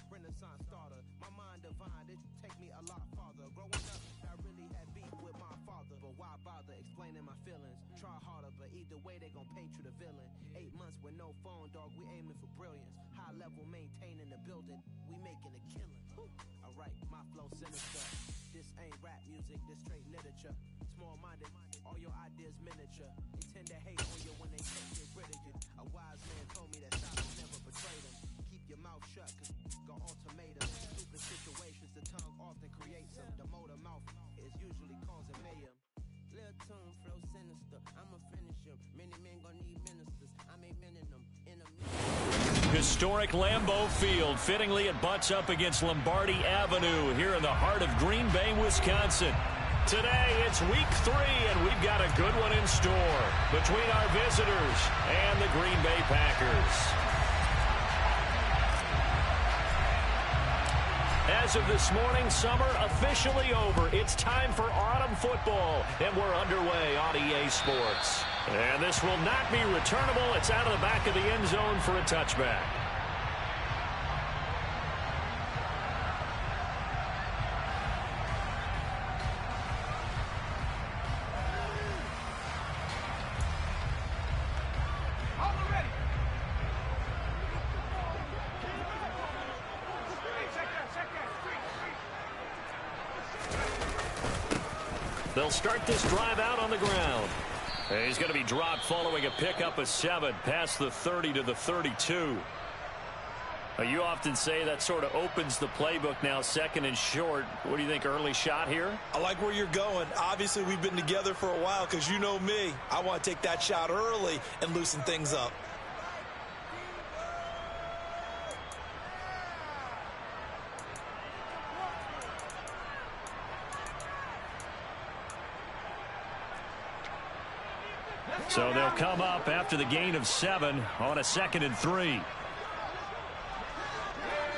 Renaissance starter. My mind divine, it take me a lot farther. Growing up, I really had beef with my father, but why bother explaining my feelings? Try harder, but either way they gon' paint you the villain. 8 months with no phone, dog, we aiming for brilliance. High level, maintaining the building, we making a killing. Alright, my flow sinister. This ain't rap music, this straight literature. Small-minded, all your ideas miniature. They tend to hate on you when they can't get rid of you. A wise man told me that silence never betrayed him. Keep your mouth shut, cause got ultimatum. Stupid situations, the tongue often creates them. The motor mouth is usually causing mayhem. Lil' tune, flow sinister, I'ma finish him. Many men gon' need ministers, I'm aiming them. Historic Lambeau Field. Fittingly, it butts up against Lombardi Avenue here in the heart of Green Bay, Wisconsin. Today, it's week 3, and we've got a good one in store between our visitors and the Green Bay Packers. As of this morning, summer officially over. It's time for autumn football, and we're underway on EA Sports. And this will not be returnable. It's out of the back of the end zone for a touchback. They'll start this drive out on the ground. And he's going to be dropped following a pickup of 7 past the 30 to the 32. You often say that sort of opens the playbook now, second and short. What do you think, early shot here? I like where you're going. Obviously, we've been together for a while because you know me. I want to take that shot early and loosen things up. So they'll come up after the gain of 7 on a 2nd and 3.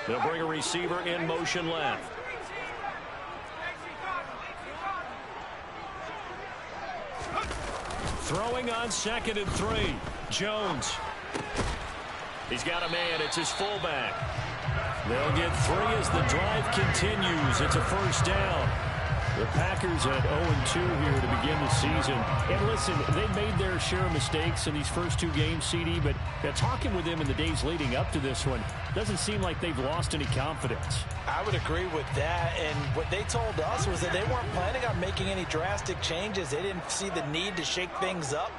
They'll bring a receiver in motion left. Throwing on 2nd and 3. Jones. He's got a man. It's his fullback. They'll get 3 as the drive continues. It's a first down. The Packers at 0-2 here to begin the season. And listen, they've made their share of mistakes in these first 2 games, CD, but talking with them in the days leading up to this one, doesn't seem like they've lost any confidence. I would agree with that, and what they told us was that they weren't planning on making any drastic changes. They didn't see the need to shake things up.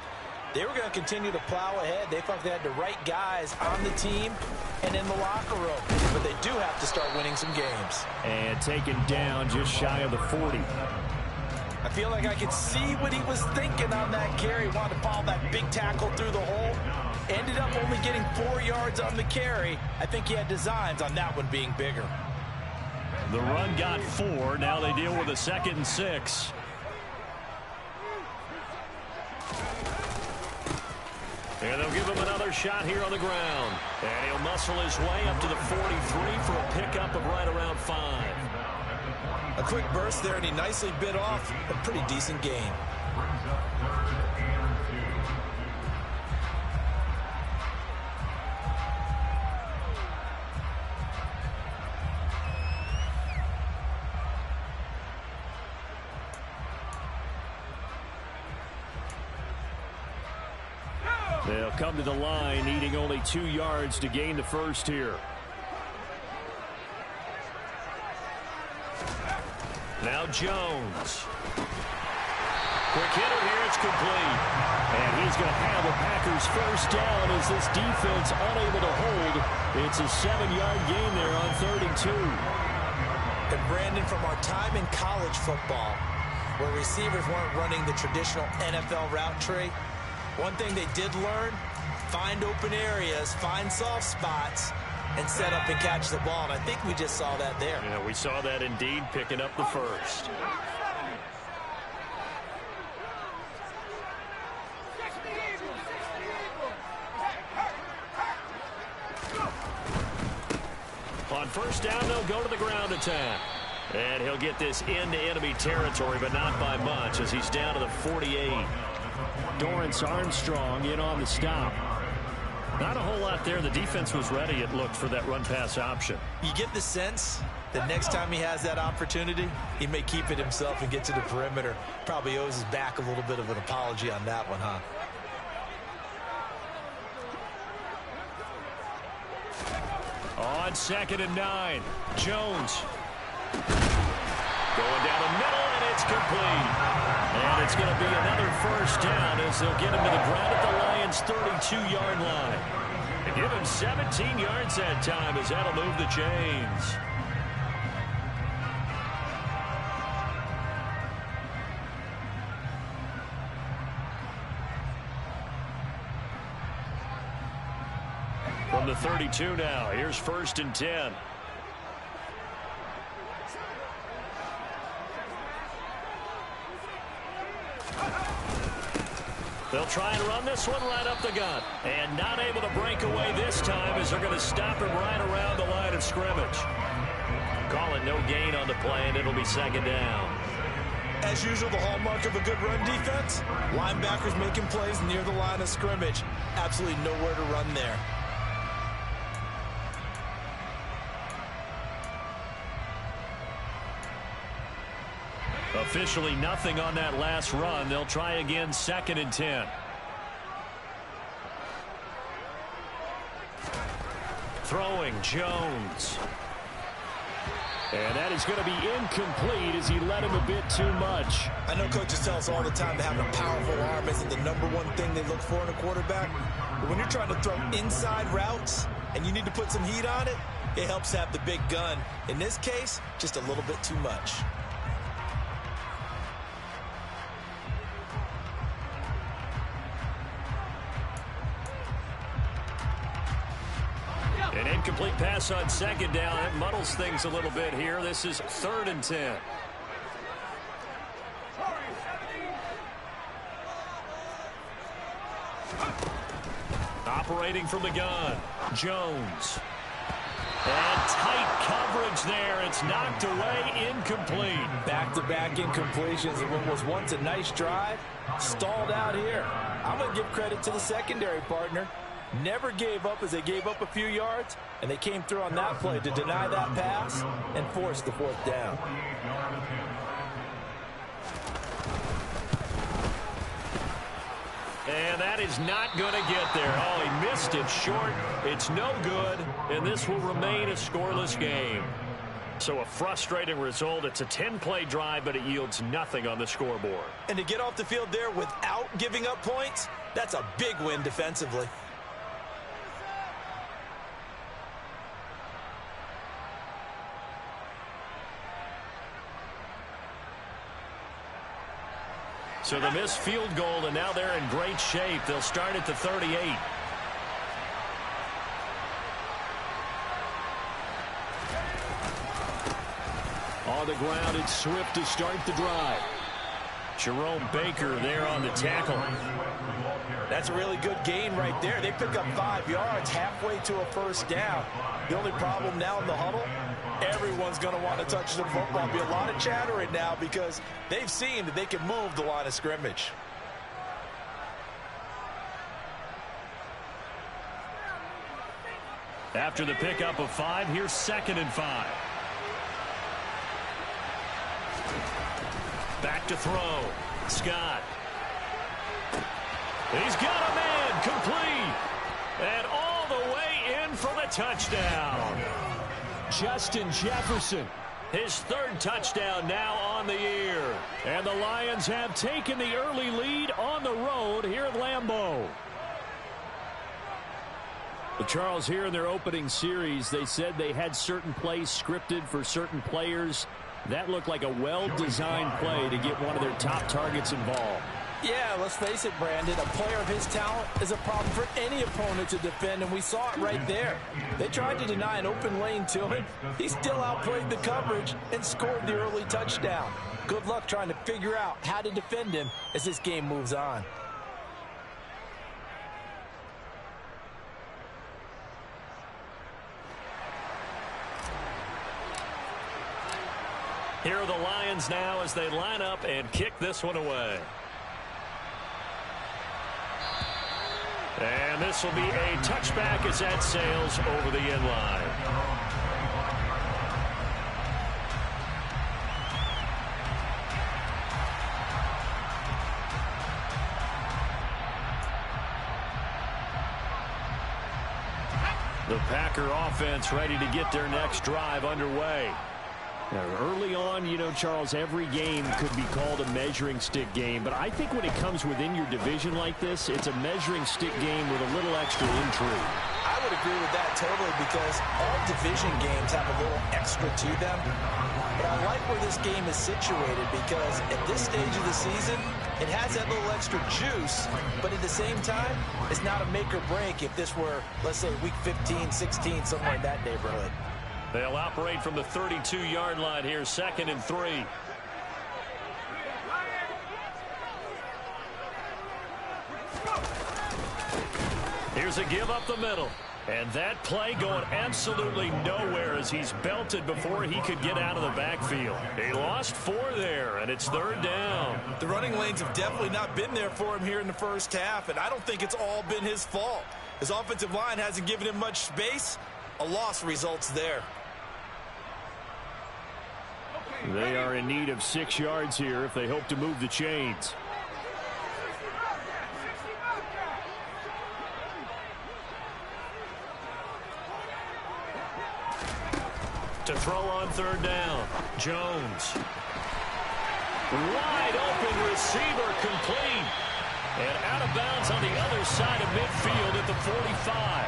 They were going to continue to plow ahead. They felt they had the right guys on the team and in the locker room. But they do have to start winning some games. And taken down just shy of the 40. I feel like I could see what he was thinking on that carry. Wanted to follow that big tackle through the hole. Ended up only getting 4 yards on the carry. I think he had designs on that one being bigger. The run got 4. Now they deal with a 2nd and 6. And they'll give him another shot here on the ground. And he'll muscle his way up to the 43 for a pickup of right around 5. A quick burst there, and he nicely bit off a pretty decent gain. They'll come to the line, needing only 2 yards to gain the first here. Now Jones. Quick hitter here, it's complete. And he's going to have a Packers first down as this defense unable to hold. It's a 7-yard gain there on 32. And Brandon, from our time in college football, where receivers weren't running the traditional NFL route tree, one thing they did learn, find open areas, find soft spots, and set up and catch the ball. And I think we just saw that there. Yeah, we saw that indeed, picking up the first. On first down, they'll go to the ground attack. And he'll get this into enemy territory, but not by much, as he's down to the 48. Dorrance Armstrong in on the stop. Not a whole lot there. The defense was ready, it looked, for that run-pass option. You get the sense that next time he has that opportunity, he may keep it himself and get to the perimeter. Probably owes his back a little bit of an apology on that one, huh? On 2nd and 9, Jones. Going down the middle, and it's complete. And it's going to be another first down as they'll get him to the ground at the Lions' 32-yard line. And give him 17 yards that time as that'll move the chains. From the 32 now, here's 1st and 10. They'll try and run this one right up the gut. And not able to break away this time as they're going to stop him right around the line of scrimmage. Call it no gain on the play, and it'll be 2nd down. As usual, the hallmark of a good run defense, linebackers making plays near the line of scrimmage. Absolutely nowhere to run there. Officially nothing on that last run. They'll try again, 2nd and 10. Throwing, Jones. And that is going to be incomplete as he led him a bit too much. I know coaches tell us all the time that having a powerful arm isn't the #1 thing they look for in a quarterback. But when you're trying to throw inside routes and you need to put some heat on it, it helps have the big gun. In this case, just a little bit too much. An incomplete pass on 2nd down. That muddles things a little bit here. This is 3rd and 10. Operating from the gun, Jones. And tight coverage there. It's knocked away, incomplete. Back-to-back incompletions of what was once a nice drive. Stalled out here. I'm going to give credit to the secondary partner. Never gave up as they gave up a few yards, and they came through on that play to deny that pass and force the 4th down. And that is not going to get there. Oh, he missed it short. It's no good, and this will remain a scoreless game. So a frustrating result. It's a 10-play drive, but it yields nothing on the scoreboard. And to get off the field there without giving up points, that's a big win defensively. So the missed field goal, and now they're in great shape. They'll start at the 38. On the ground, it's Swift to start the drive. Jerome Baker there on the tackle. That's a really good gain right there. They pick up 5 yards halfway to a first down. The only problem now in the huddle, everyone's going to want to touch the football. There'll be a lot of chattering now because they've seen that they can move the line of scrimmage. After the pickup of 5, here's 2nd and 5. Back to throw. Scott. He's got a man, complete. And all the way in for the touchdown. Justin Jefferson. His 3rd touchdown now on the year. And the Lions have taken the early lead on the road here at Lambeau. Well, Charles, here in their opening series, they said they had certain plays scripted for certain players. That looked like a well-designed play to get one of their top targets involved. Yeah, let's face it, Brandon. A player of his talent is a problem for any opponent to defend, and we saw it right there. They tried to deny an open lane to him. He still outplayed the coverage and scored the early touchdown. Good luck trying to figure out how to defend him as this game moves on. Here are the Lions now as they line up and kick this one away. And this will be a touchback as that sails over the end line. The Packer offense ready to get their next drive underway. Now, early on, you know, Charles, every game could be called a measuring stick game. But I think when it comes within your division like this, it's a measuring stick game with a little extra intrigue. I would agree with that totally because all division games have a little extra to them. But I like where this game is situated because at this stage of the season, it has that little extra juice, but at the same time, it's not a make or break if this were, let's say, week 15, 16, somewhere in that neighborhood. They'll operate from the 32-yard line here, 2nd and 3. Here's a give up the middle. And that play going absolutely nowhere as he's belted before he could get out of the backfield. He lost 4 there, and it's 3rd down. The running lanes have definitely not been there for him here in the first half, and I don't think it's all been his fault. His offensive line hasn't given him much space. A loss results there. They are in need of 6 yards here if they hope to move the chains. To throw on 3rd down, Jones. Wide open receiver complete. And out of bounds on the other side of midfield at the 45.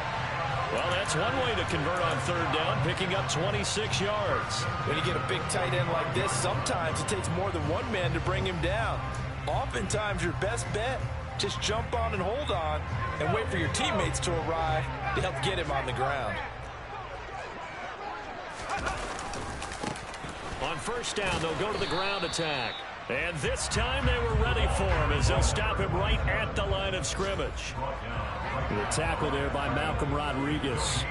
Well, that's one way to convert on 3rd down, picking up 26 yards. When you get a big tight end like this, sometimes it takes more than one man to bring him down. Oftentimes, your best bet, just jump on and hold on and wait for your teammates to arrive to help get him on the ground. On 1st down, they'll go to the ground attack. And this time they were ready for him as they'll stop him right at the line of scrimmage. The tackle there by Malcolm Rodriguez.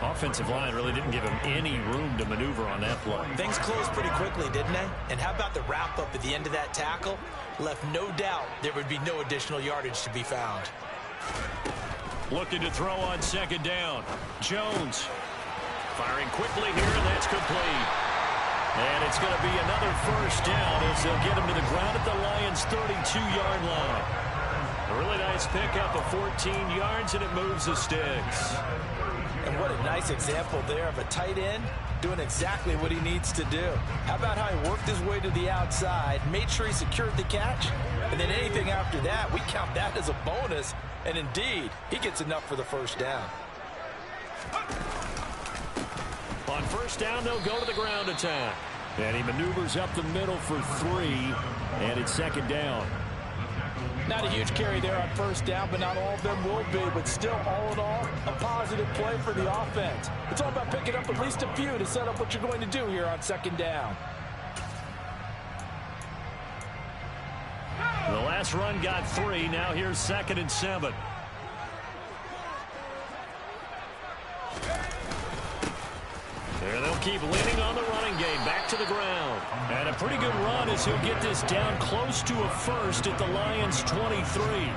Offensive line really didn't give him any room to maneuver on that play. Things closed pretty quickly, didn't they? And how about the wrap-up at the end of that tackle? Left no doubt there would be no additional yardage to be found. Looking to throw on 2nd down. Jones firing quickly here, and that's complete. And it's going to be another 1st down as they'll get him to the ground at the Lions' 32-yard line. A really nice pickup of 14 yards, and it moves the sticks. And what a nice example there of a tight end doing exactly what he needs to do. How about how he worked his way to the outside, made sure he secured the catch, and then anything after that, we count that as a bonus. And indeed, he gets enough for the 1st down. On 1st down, they'll go to the ground attack. And he maneuvers up the middle for 3, and it's 2nd down. Not a huge carry there on 1st down, but not all of them will be. But still, all in all, a positive play for the offense. It's all about picking up at least a few to set up what you're going to do here on 2nd down. The last run got 3. Now here's 2nd and 7. There they'll keep leaning on the running game. Back to the ground. And a pretty good run as he'll get this down close to a 1st at the Lions' 23.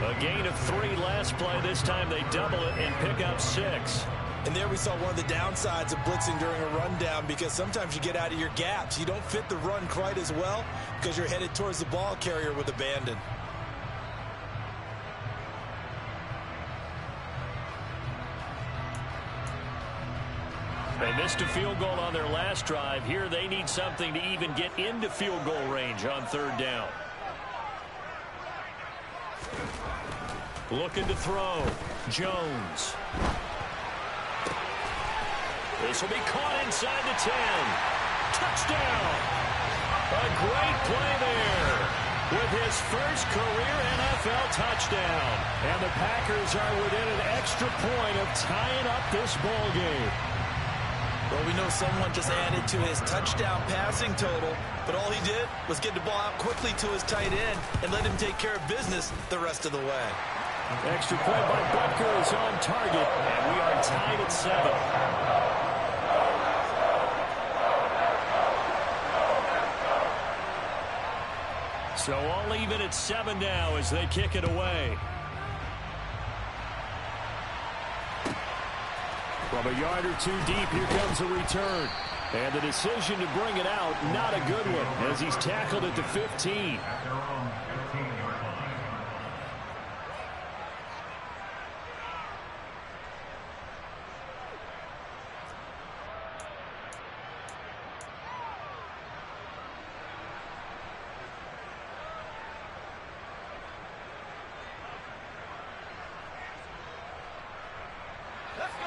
A gain of 3 last play. This time they double it and pick up 6. And there we saw one of the downsides of blitzing during a rundown because sometimes you get out of your gaps. You don't fit the run quite as well because you're headed towards the ball carrier with abandon. They missed a field goal on their last drive. Here they need something to even get into field goal range on 3rd down. Looking to throw. Jones. This will be caught inside the 10. Touchdown. A great play there with his first career NFL touchdown. And the Packers are within an extra point of tying up this ball game. Well, we know someone just added to his touchdown passing total, but all he did was get the ball out quickly to his tight end and let him take care of business the rest of the way. Extra point by Butker is on target, and we are tied at 7. So all even at 7 now as they kick it away. From a yard or two deep, here comes a return. And the decision to bring it out, not a good one, as he's tackled at the 15.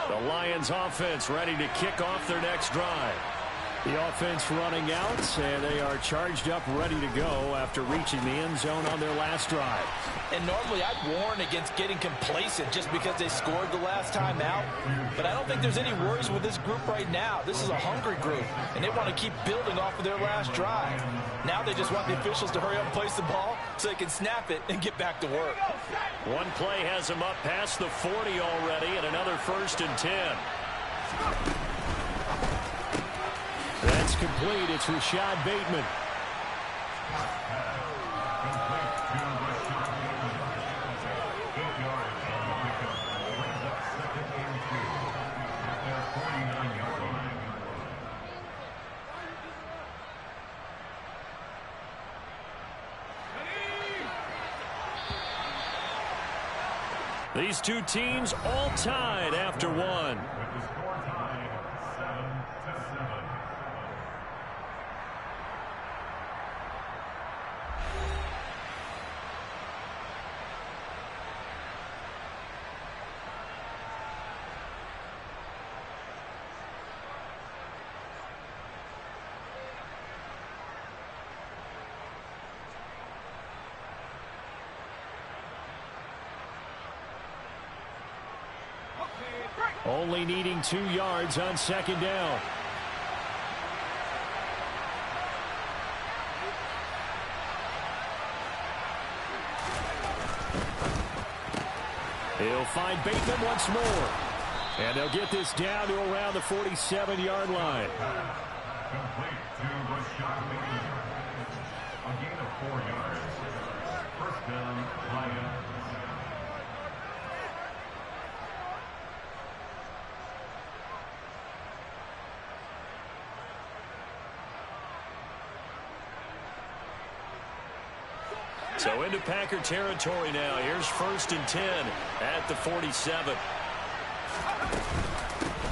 The Lions offense ready to kick off their next drive. The offense running out, and they are charged up, ready to go after reaching the end zone on their last drive. And normally I'd warn against getting complacent just because they scored the last time out. But I don't think there's any worries with this group right now. This is a hungry group, and they want to keep building off of their last drive. Now they just want the officials to hurry up and place the ball so they can snap it and get back to work. One play has them up past the 40 already, and another 1st and 10. That's complete. It's Rashad Bateman. These two teams all tied after one. Only needing 2 yards on 2nd down. He'll find Bateman once more. And they'll get this down to around the 47-yard line. Complete to Rashad Bateman. A gain of 4 yards. 1st down, Lions. So into Packer territory now. Here's 1st and 10 at the 47.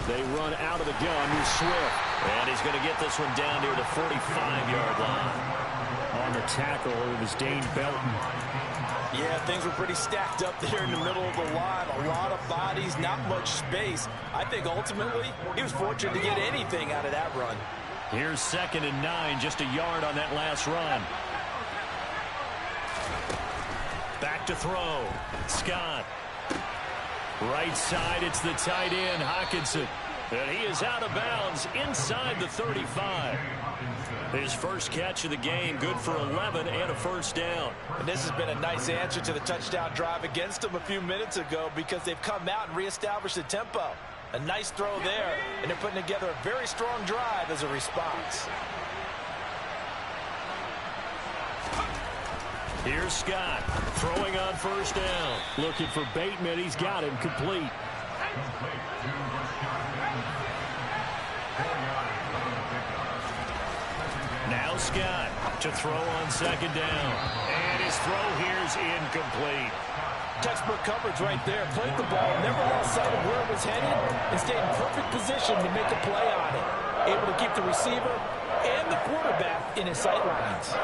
They run out of the gun with Swift. And he's going to get this one down near the 45-yard line. On the tackle, it was Dane Belton. Yeah, things were pretty stacked up there in the middle of the line. A lot of bodies, not much space. I think ultimately he was fortunate to get anything out of that run. Here's 2nd and 9, just a yard on that last run. Back to throw. Scott. Right side, it's the tight end, Hockenson. And he is out of bounds inside the 35. His first catch of the game, good for 11 and a 1st down. And this has been a nice answer to the touchdown drive against them a few minutes ago because they've come out and reestablished the tempo. A nice throw there, and they're putting together a very strong drive as a response. Here's Scott throwing on 1st down. Looking for Bateman. He's got him complete. Now Scott to throw on 2nd down. And his throw here's incomplete. Textbook coverage right there. Played the ball, never lost sight of where it was headed, and stayed in perfect position to make a play on it. Able to keep the receiver and the quarterback in his sight lines.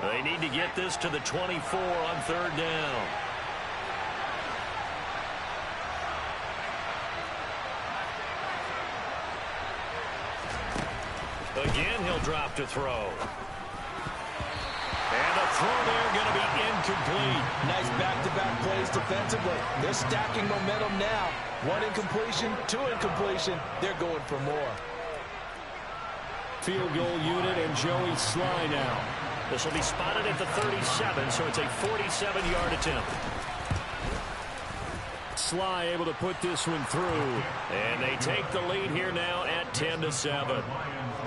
They need to get this to the 24 on 3rd down. Again, he'll drop to throw. And a throw there going to be incomplete. Nice back-to-back plays defensively. They're stacking momentum now. 1 incompletion, 2 incompletion. They're going for more. Field goal unit and Joey Sly now. This will be spotted at the 37, so it's a 47-yard attempt. Sly able to put this one through. And they take the lead here now at 10-7.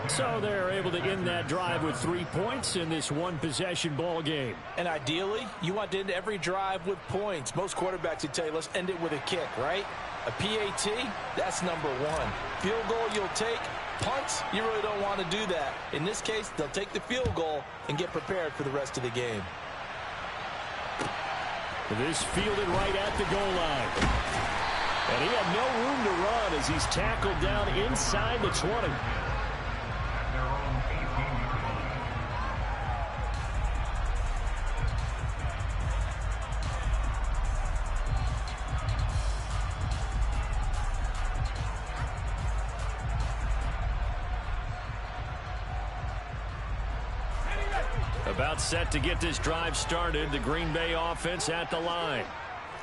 So they're able to end that drive with 3 points in this one-possession ball game. And ideally, you want to end every drive with points. Most quarterbacks would tell you, let's end it with a kick, right? A PAT, that's number one. Field goal you'll take. Punts, you really don't want to do that. In this case, they'll take the field goal and get prepared for the rest of the game. This fielded right at the goal line. And he had no room to run as he's tackled down inside the 20. About set to get this drive started. The Green Bay offense at the line.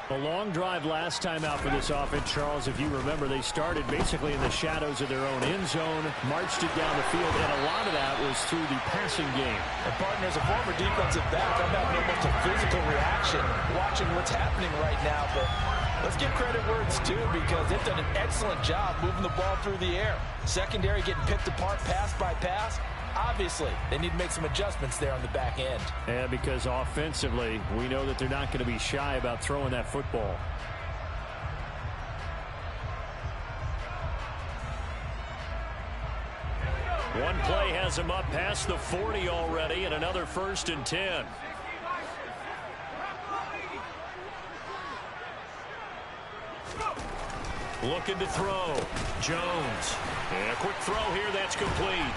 A long drive last time out for this offense, Charles. If you remember, they started basically in the shadows of their own end zone, marched it down the field, and a lot of that was through the passing game. And partner, as a former defensive back, I'm having almost a physical reaction watching what's happening right now. But let's give credit where it's due, because they've done an excellent job moving the ball through the air. Secondary getting picked apart pass by pass. Obviously, they need to make some adjustments there on the back end. Yeah, because offensively, we know that they're not going to be shy about throwing that football. One play has him up past the 40 already, and another 1st and 10. Looking to throw. Jones. And a quick throw here that's complete.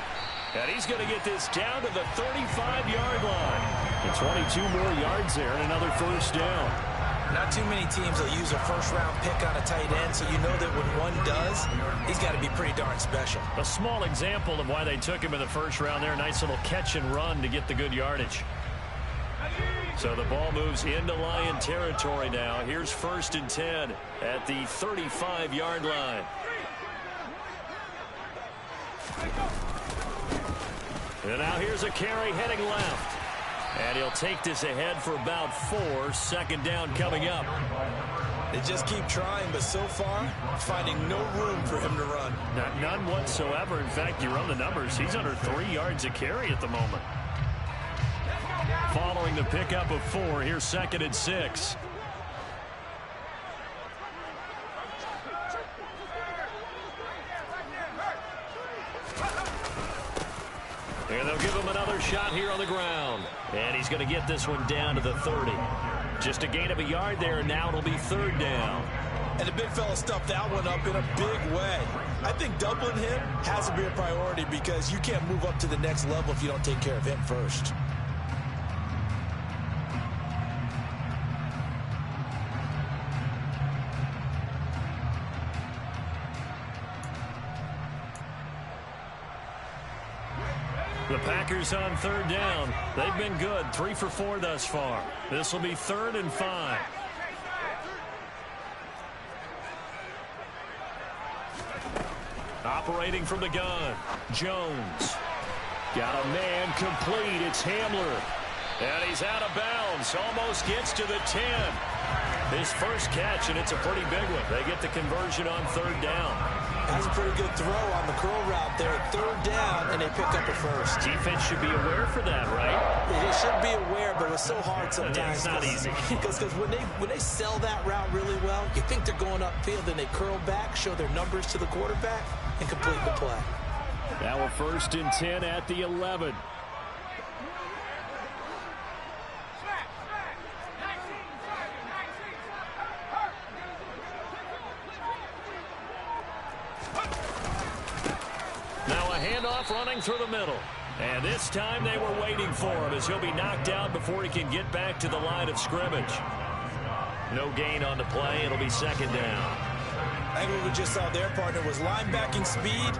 And he's going to get this down to the 35-yard line. And 22 more yards there and another 1st down. Not too many teams will use a first-round pick on a tight end, so you know that when one does, he's got to be pretty darn special. A small example of why they took him in the 1st round there. Nice little catch and run to get the good yardage. So the ball moves into Lion territory now. Here's 1st and 10 at the 35-yard line. And now here's a carry heading left. And he'll take this ahead for about 4. 2nd down coming up. They just keep trying, but so far, finding no room for him to run. None whatsoever. In fact, you run the numbers. He's under 3 yards a carry at the moment. Following the pickup of 4, here's 2nd and 6. And they'll give him another shot here on the ground. And he's going to get this one down to the 30. Just a gain of a yard there, and now it'll be 3rd down. And the big fella stuffed that one up in a big way. I think doubling him has to be a priority, because you can't move up to the next level if you don't take care of him first. The Packers on 3rd down. They've been good. 3 for 4 thus far. This will be 3rd and 5. Operating from the gun. Jones. Got a man complete. It's Hamler. And he's out of bounds. Almost gets to the 10. His first catch, and it's a pretty big one. They get the conversion on 3rd down. That's a pretty good throw on the curl route there. 3rd down, and they pick up a 1st. Defense should be aware for that, right? They should be aware, but it's so hard sometimes. It's not easy. Because when they sell that route really well, you think they're going upfield, then they curl back, show their numbers to the quarterback, and complete the play. Now a 1st and 10 at the 11. Running through the middle. And this time they were waiting for him, as he'll be knocked out before he can get back to the line of scrimmage. No gain on the play. It'll be 2nd down. I think what we just saw there, partner, was linebacking speed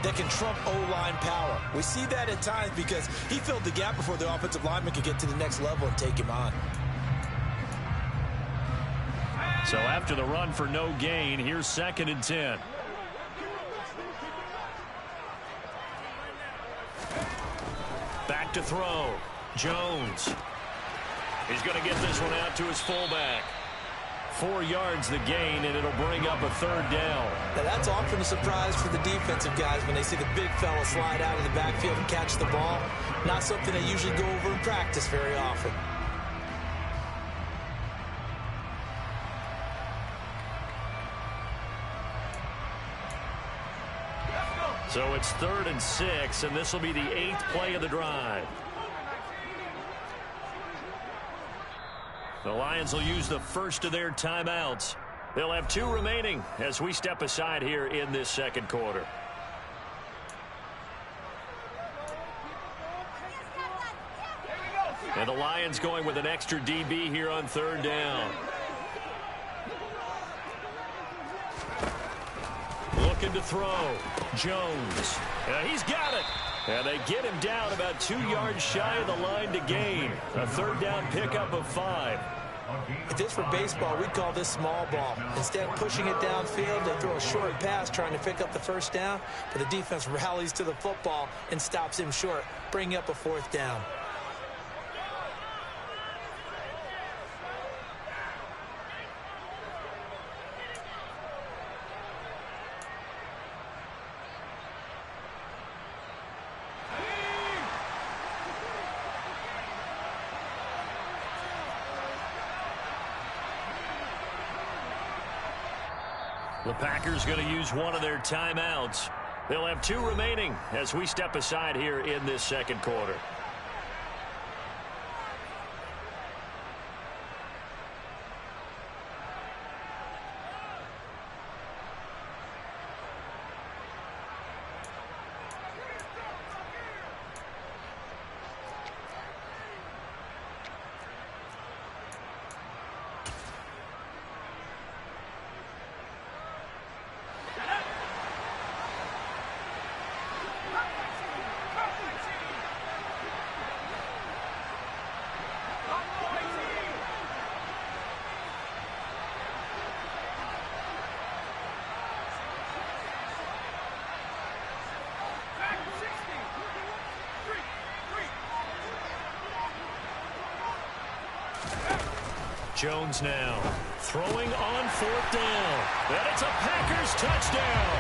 that can trump O-line power. We see that at times because he filled the gap before the offensive lineman could get to the next level and take him on. So after the run for no gain, here's 2nd and 10. Back to throw. Jones. He's going to get this one out to his fullback. 4 yards the gain, and it'll bring up a 3rd down. Now that's often a surprise for the defensive guys when they see the big fella slide out of the backfield and catch the ball. Not something they usually go over in practice very often. So it's 3rd and 6, and this will be the 8th play of the drive. The Lions will use the first of their timeouts. They'll have 2 remaining as we step aside here in this second quarter. And the Lions going with an extra DB here on 3rd down. Looking to throw. Jones. He's got it. And they get him down about 2 yards shy of the line to gain. A 3rd down pickup of 5. If this were baseball, we'd call this small ball. Instead of pushing it downfield, they throw a short pass trying to pick up the 1st down, but the defense rallies to the football and stops him short, bringing up a 4th down. The Packers going to use one of their timeouts. They'll have 2 remaining as we step aside here in this second quarter. Jones now throwing on 4th down. And it's a Packers touchdown.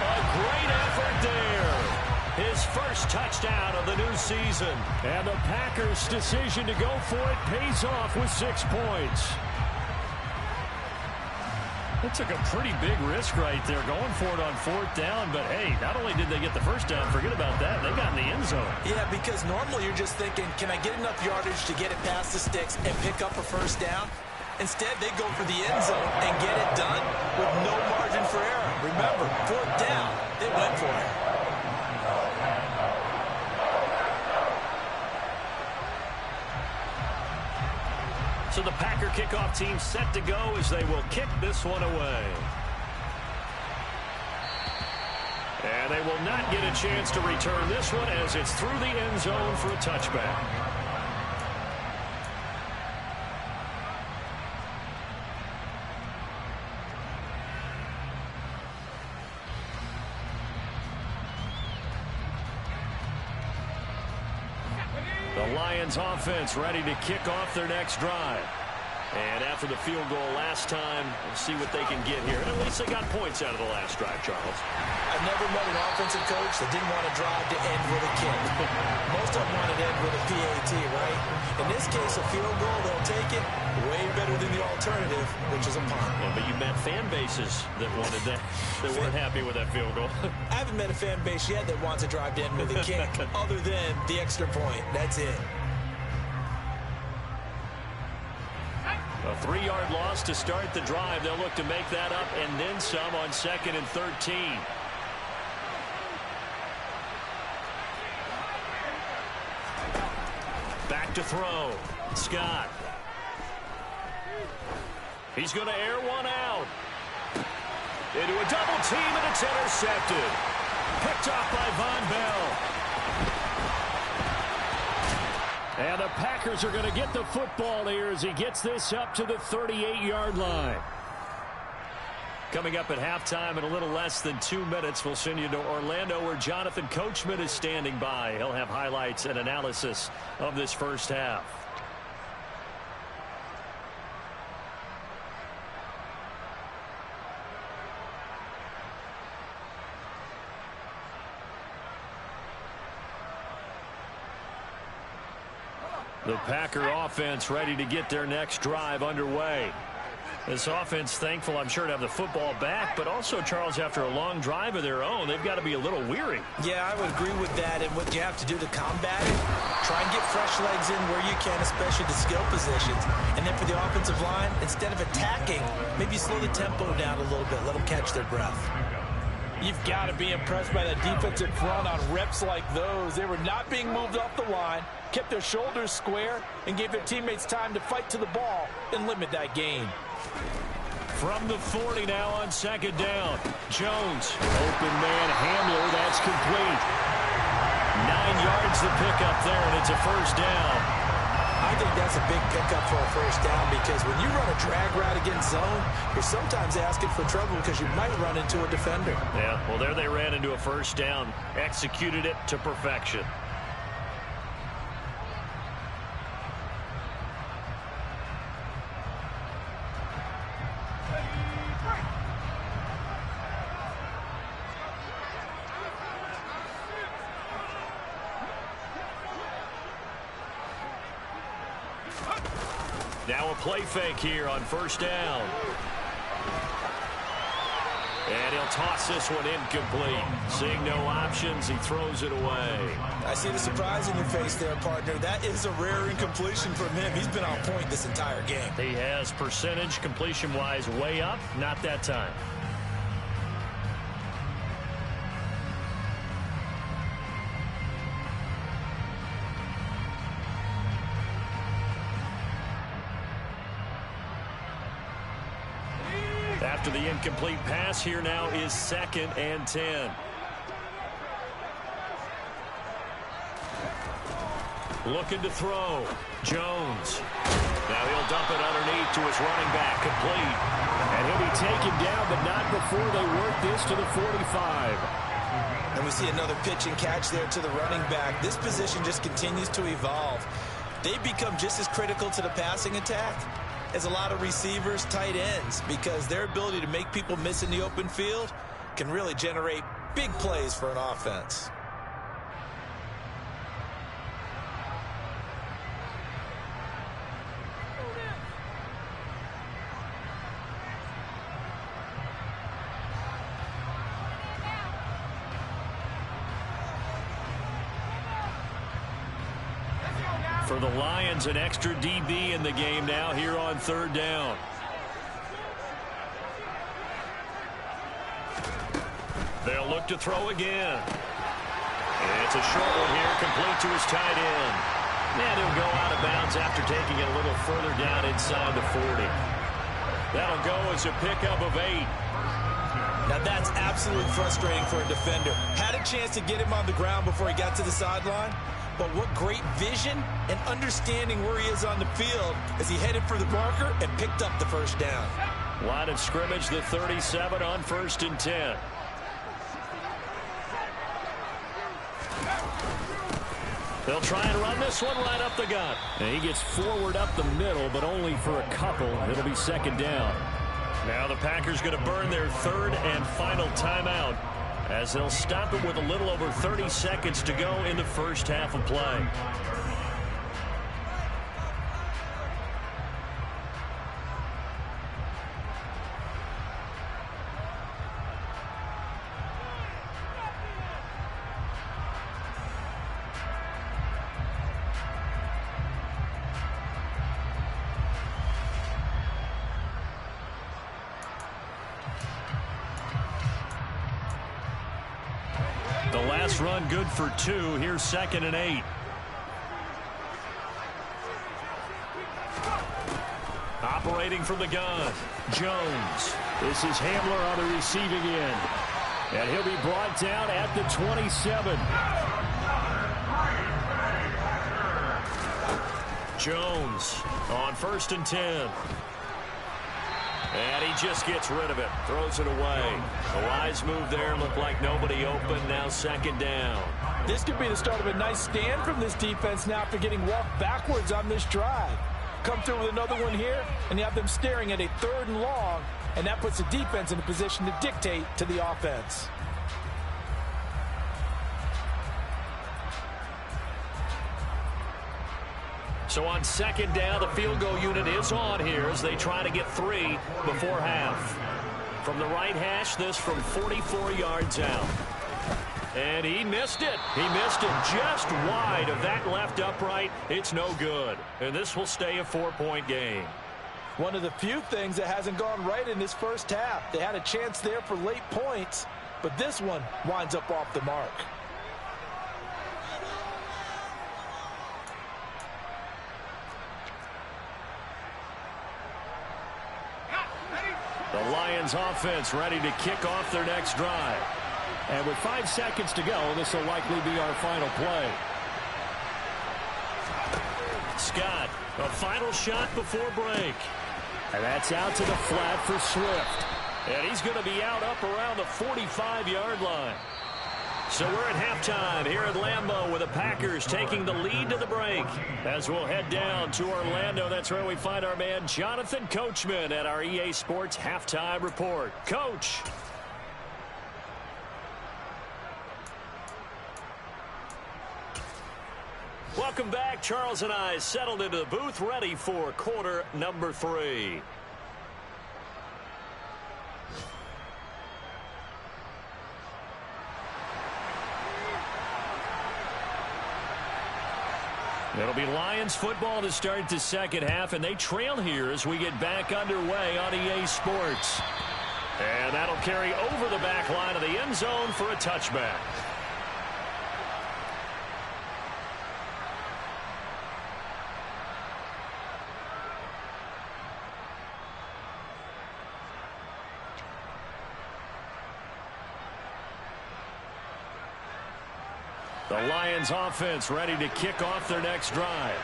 A great effort there. His first touchdown of the new season. And the Packers' decision to go for it pays off with 6 points. They took a pretty big risk right there going for it on 4th down. But, hey, not only did they get the 1st down, forget about that, they got in the end zone. Yeah, because normally you're just thinking, can I get enough yardage to get it past the sticks and pick up a 1st down? Instead, they go for the end zone and get it done with no margin for error. Remember, 4th down, they went for it. So the Packer kickoff team set to go as they will kick this one away. And they will not get a chance to return this one as it's through the end zone for a touchback. The Lions offense ready to kick off their next drive. And after the field goal last time, we'll see what they can get here. And at least they got points out of the last drive, Charles. I've never met an offensive coach that didn't want to drive to end with a kick. Most of them want to end with a PAT, right? In this case, a field goal, they'll take it way better than the alternative, which is a punt. Yeah, but you met fan bases that wanted that, that weren't happy with that field goal. I haven't met a fan base yet that wants to drive to end with a kick, other than the extra point. That's it. A 3-yard loss to start the drive. They'll look to make that up and then some on 2nd and 13. Back to throw. Scott. He's going to air one out. Into a double team, and it's intercepted. Picked off by Von Bell. And the Packers are going to get the football here as he gets this up to the 38-yard line. Coming up at halftime in a little less than 2 minutes, we'll send you to Orlando where Jonathan Coachman is standing by. He'll have highlights and analysis of this first half. The Packer offense ready to get their next drive underway. This offense thankful, I'm sure, to have the football back, but also, Charles, after a long drive of their own, they've got to be a little weary. Yeah, I would agree with that. And what you have to do to combat it, try and get fresh legs in where you can, especially the skill positions. And then for the offensive line, instead of attacking, maybe slow the tempo down a little bit. Let them catch their breath. You've got to be impressed by that defensive front on reps like those. They were not being moved off the line, kept their shoulders square, and gave their teammates time to fight to the ball and limit that gain. From the 40 now on second down. Jones, open man, Hamler, that's complete. 9 yards the pickup there, and it's a first down. I think that's a big pickup for a first down because when you run a drag route against zone, you're sometimes asking for trouble because you might run into a defender. Yeah, well, there they ran into a first down, executed it to perfection. Now a play fake here on first down. And he'll toss this one incomplete. Seeing no options, he throws it away. I see the surprise in your face there, partner. That is a rare incompletion from him. He's been on point this entire game. He has percentage completion-wise way up, not that time. After the incomplete pass, here now is 2nd and 10. Looking to throw. Jones. Now he'll dump it underneath to his running back. Complete. And he'll be taken down, but not before they work this to the 45. And we see another pitch and catch there to the running back. This position just continues to evolve. They become just as critical to the passing attack as a lot of receivers, tight ends, because their ability to make people miss in the open field can really generate big plays for an offense. For the Lions, an extra DB in the game now here on third down. They'll look to throw again. It's a short one here, complete to his tight end. And he'll go out of bounds after taking it a little further down inside the 40. That'll go as a pickup of 8. Now that's absolutely frustrating for a defender. Had a chance to get him on the ground before he got to the sideline. But what great vision and understanding where he is on the field as he headed for the marker and picked up the first down. Line of scrimmage, the 37 on 1st and 10. They'll try and run this one right up the gut. And he gets forward up the middle, but only for a couple. It'll be 2nd down. Now the Packers going to burn their 3rd and final timeout, as they'll stop it with a little over 30 seconds to go in the first half of play. The last run good for 2. Here's 2nd and 8. Operating from the gun, Jones. This is Hamler on the receiving end. And he'll be brought down at the 27. Jones on 1st and 10. And he just gets rid of it. Throws it away. A wise move there. Looked like nobody open. Now 2nd down. This could be the start of a nice stand from this defense now after getting walked backwards on this drive. Come through with another one here, and you have them staring at a 3rd and long, and that puts the defense in a position to dictate to the offense. So on second down, the field goal unit is on here as they try to get 3 before half. From the right hash, this from 44 yards out. And he missed it. He missed it just wide of that left upright. It's no good. And this will stay a 4-point game. One of the few things that hasn't gone right in this first half. They had a chance there for late points, but this one winds up off the mark. The Lions offense ready to kick off their next drive. And with 5 seconds to go, this will likely be our final play. Scott, a final shot before break. And that's out to the flat for Swift. And he's going to be out up around the 45-yard line. So we're at halftime here at Lambeau with the Packers taking the lead to the break. As we'll head down to Orlando, that's where we find our man Jonathan Coachman at our EA Sports Halftime Report. Coach. Welcome back. Charles and I settled into the booth ready for quarter number 3. It'll be Lions football to start the second half, and they trail here as we get back underway on EA Sports. And that'll carry over the back line of the end zone for a touchback. The Lions offense ready to kick off their next drive.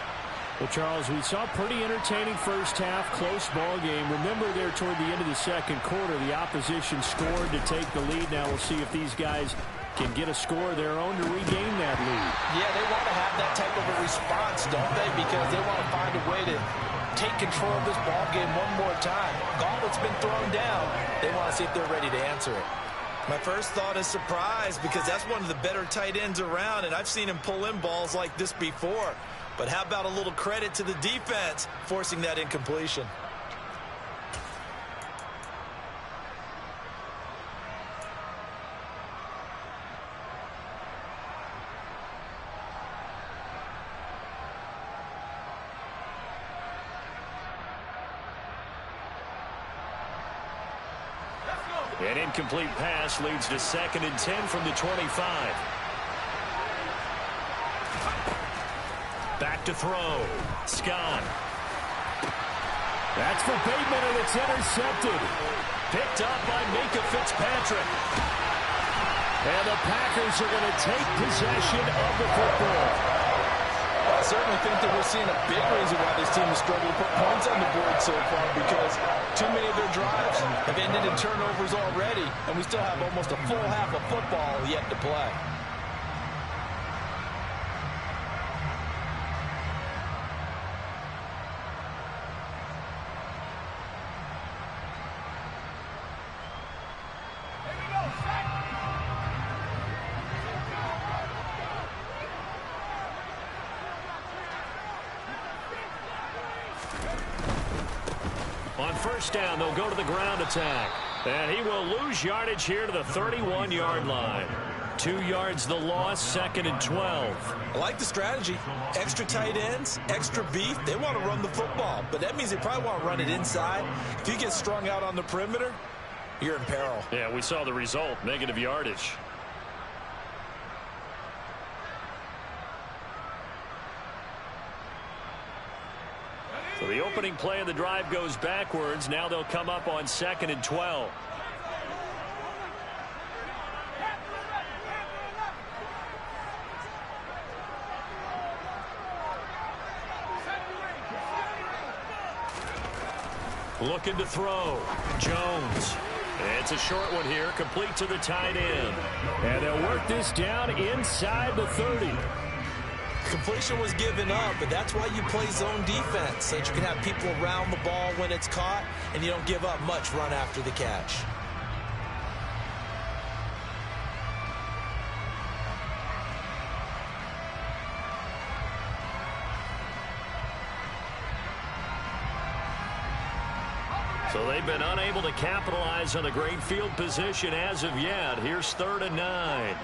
Well, Charles, we saw a pretty entertaining first half, close ball game. Remember there toward the end of the second quarter, the opposition scored to take the lead. Now we'll see if these guys can get a score of their own to regain that lead. Yeah, they want to have that type of a response, don't they? Because they want to find a way to take control of this ball game one more time. Gauntlet's been thrown down. They want to see if they're ready to answer it. My first thought is surprise because that's one of the better tight ends around, and I've seen him pull in balls like this before. But how about a little credit to the defense forcing that incompletion? An incomplete pass leads to 2nd and 10 from the 25. Back to throw. Scott. That's for Bateman, and it's intercepted. Picked up by Minkah Fitzpatrick. And the Packers are going to take possession of the football. I certainly think that we're seeing a big reason why this team has struggled to put points on the board so far, because too many of their drives have ended in turnovers already, and we still have almost a full half of football yet to play. On first down, they'll go to the ground attack. And he will lose yardage here to the 31-yard line. 2 yards the loss, 2nd and 12. I like the strategy. Extra tight ends, extra beef. They want to run the football, but that means they probably want to run it inside. If you get strung out on the perimeter, you're in peril. Yeah, we saw the result, negative yardage. So the opening play of the drive goes backwards. Now they'll come up on 2nd and 12. Looking to throw. Jones. It's a short one here, complete to the tight end. And they'll work this down inside the 30. Completion was given up, but that's why you play zone defense, so that you can have people around the ball when it's caught, and you don't give up much run after the catch. So they've been unable to capitalize on a great field position as of yet. Here's 3rd and 9.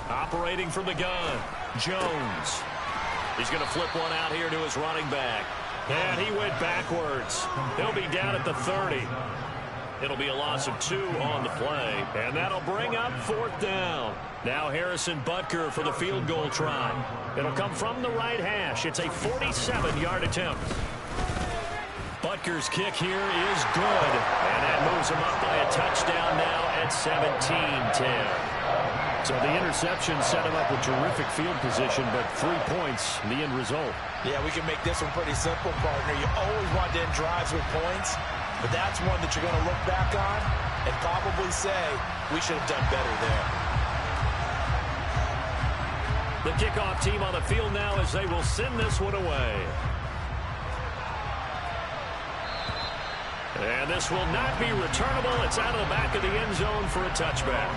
Operating from the gun, Jones. He's going to flip one out here to his running back. And he went backwards. He'll be down at the 30. It'll be a loss of 2 on the play. And that'll bring up 4th down. Now Harrison Butker for the field goal try. It'll come from the right hash. It's a 47-yard attempt. Butker's kick here is good. And that moves him up by a touchdown now at 17-10. So the interception set him up with terrific field position, but 3 points, the end result. Yeah, we can make this one pretty simple, partner. You always want to end drives with points, but that's one that you're going to look back on and probably say, we should have done better there. The kickoff team on the field now as they will send this one away. And this will not be returnable. It's out of the back of the end zone for a touchback.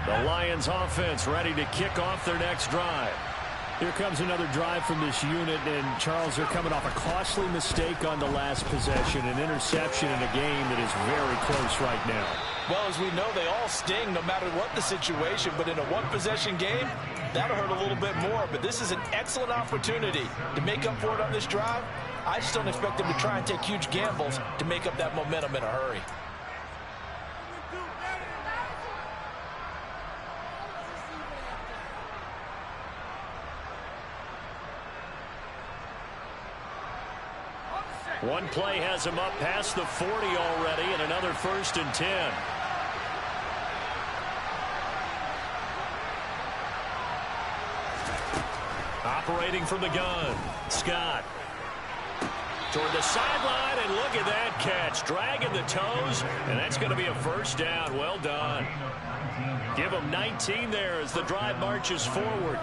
The Lions offense ready to kick off their next drive. Here comes another drive from this unit, and Charles, they're coming off a costly mistake on the last possession, an interception in a game that is very close right now. Well, as we know, they all sting no matter what the situation, but in a one-possession game, that'll hurt a little bit more. But this is an excellent opportunity to make up for it on this drive. I just don't expect them to try and take huge gambles to make up that momentum in a hurry. One play has him up past the 40 already, and another 1st and 10. Operating from the gun, Scott. Toward the sideline, and look at that catch. Dragging the toes, and that's going to be a 1st down. Well done. Give them 19 there as the drive marches forward.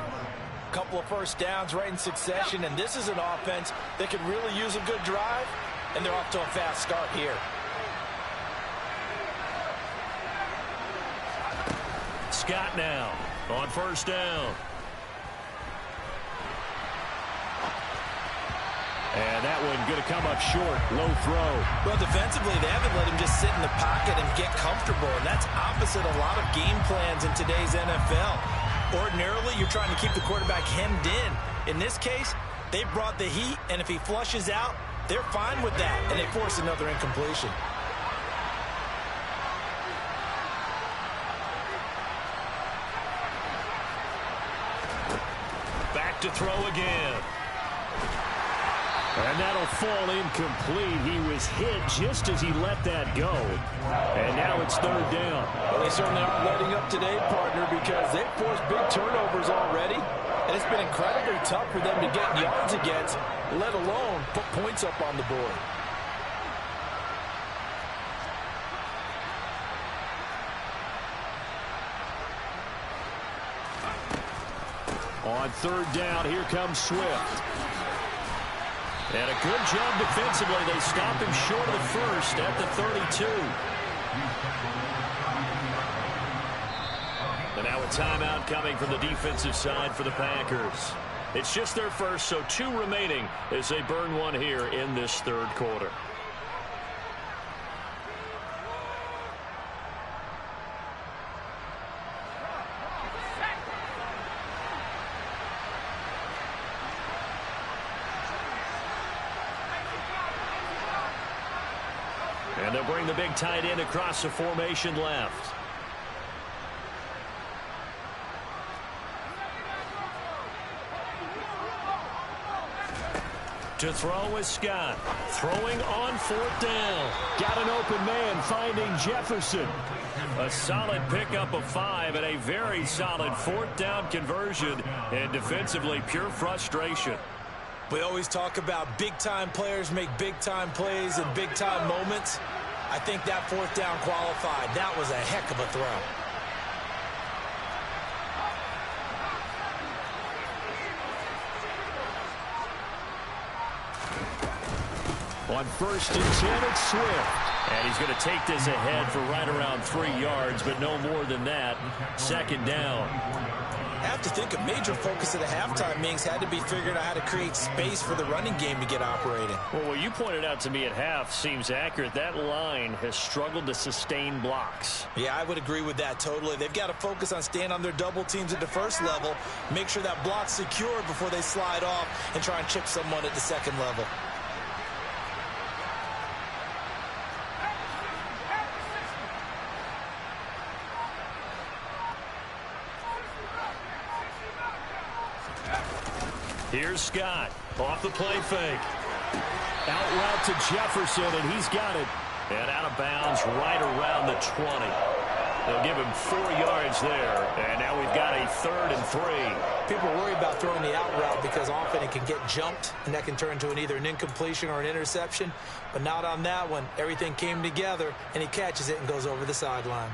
Couple of 1st downs right in succession, and this is an offense that could really use a good drive, and they're off to a fast start here. Scott now on 1st down. And that one going to come up short. Low throw. Well, defensively, they haven't let him just sit in the pocket and get comfortable, and that's opposite a lot of game plans in today's NFL. Ordinarily, you're trying to keep the quarterback hemmed in. In this case, they brought the heat, and if he flushes out, they're fine with that, and they force another incompletion. Back to throw again. And that'll fall incomplete. He was hit just as he let that go. And now it's 3rd down. Well, they certainly aren't letting up today, partner, because they've forced big turnovers already. And it's been incredibly tough for them to get yards against, let alone put points up on the board. On 3rd down, here comes Swift. And a good job defensively. They stop him short of the 1st at the 32. And now a timeout coming from the defensive side for the Packers. It's just their 1st, so 2 remaining as they burn one here in this 3rd quarter. And they'll bring the big tight end across the formation left. To throw is Scott. Throwing on 4th down. Got an open man, finding Jefferson. A solid pickup of 5 and a very solid 4th down conversion. And defensively, pure frustration. We always talk about big-time players make big-time plays in big-time moments. I think that 4th down qualified. That was a heck of a throw. On 1st and 10, it's Swift. And he's going to take this ahead for right around 3 yards, but no more than that. 2nd down. I have to think a major focus of the halftime meetings had to be figuring out how to create space for the running game to get operating. Well, what you pointed out to me at half seems accurate. That line has struggled to sustain blocks. Yeah, I would agree with that totally. They've got to focus on staying on their double teams at the first level, make sure that block's secure before they slide off and try and chip someone at the second level. Here's Scott off the play fake. Out route to Jefferson, and he's got it. And out of bounds right around the 20. They'll give him 4 yards there. And now we've got a 3rd and 3. People worry about throwing the out route because often it can get jumped, and that can turn into either an incompletion or an interception. But not on that one. Everything came together, and he catches it and goes over the sideline.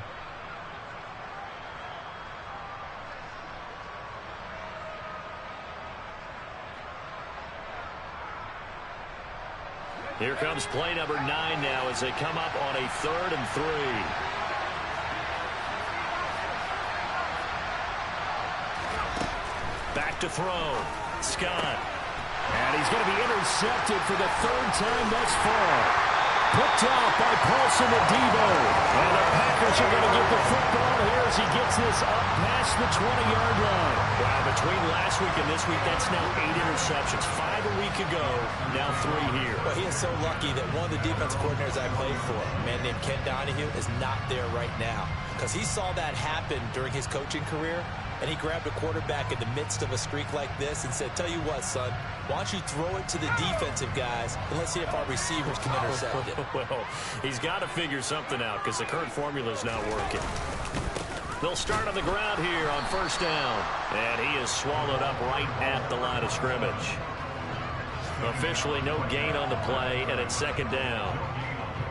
Here comes play number 9 now as they come up on a 3rd and 3. Back to throw. Scott. And he's going to be intercepted for the 3rd time thus far. Picked out by Paulson Adebo. And the Packers are going to get the football here as he gets this up past the 20-yard line. Wow, between last week and this week, that's now 8 interceptions. 5 a week ago, now 3 here. Well, he is so lucky that one of the defense coordinators I played for, a man named Ken Donahue, is not there right now. Because he saw that happen during his coaching career, and he grabbed a quarterback in the midst of a streak like this and said, tell you what, son, why don't you throw it to the defensive guys, and let's see if our receivers can intercept it. Well, he's got to figure something out because the current formula is not working. They'll start on the ground here on 1st down. And he is swallowed up right at the line of scrimmage. Officially no gain on the play, and it's 2nd down.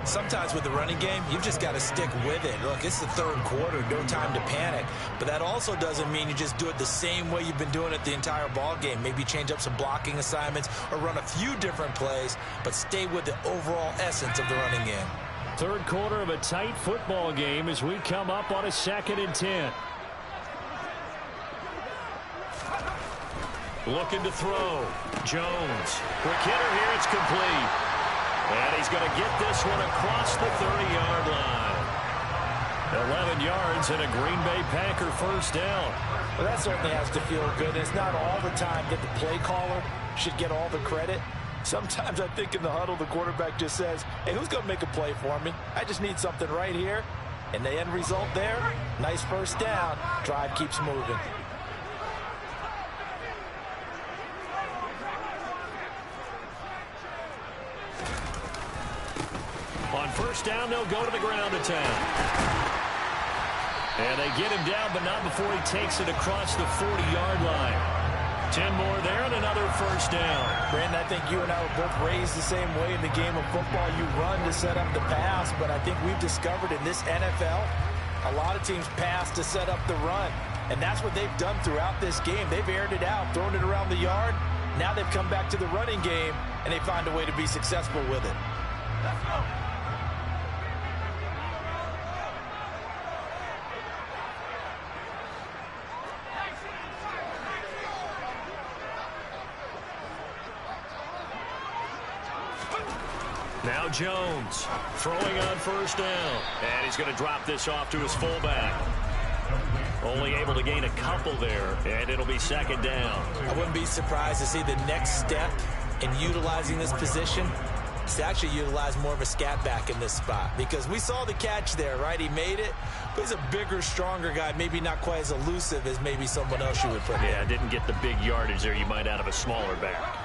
Sometimes with the running game, you've just got to stick with it. Look, it's the 3rd quarter, no time to panic. But that also doesn't mean you just do it the same way you've been doing it the entire ball game. Maybe change up some blocking assignments or run a few different plays, but stay with the overall essence of the running game. 3rd quarter of a tight football game as we come up on a 2nd and 10. Looking to throw. Jones. Quick hitter here. It's complete. And he's going to get this one across the 30-yard line. 11 yards and a Green Bay Packer 1st down. Well, that certainly has to feel good. It's not all the time that the play caller should get all the credit. Sometimes I think in the huddle, the quarterback just says, hey, who's going to make a play for me? I just need something right here. And the end result there, nice 1st down. Drive keeps moving. On 1st down, they'll go to the ground attack. And they get him down, but not before he takes it across the 40-yard line. 10 more there and another 1st down. Brandon, I think you and I were both raised the same way in the game of football. You run to set up the pass, but I think we've discovered in this NFL, a lot of teams pass to set up the run. And that's what they've done throughout this game. They've aired it out, thrown it around the yard. Now they've come back to the running game, and they find a way to be successful with it. Let's go. Now Jones throwing on 1st down. And he's going to drop this off to his fullback. Only able to gain a couple there, and it'll be 2nd down. I wouldn't be surprised to see the next step in utilizing this position is to actually utilize more of a scat back in this spot. Because we saw the catch there, right? He made it, but he's a bigger, stronger guy, maybe not quite as elusive as maybe someone else you would put in. Yeah, didn't get the big yardage there you might out of a smaller back.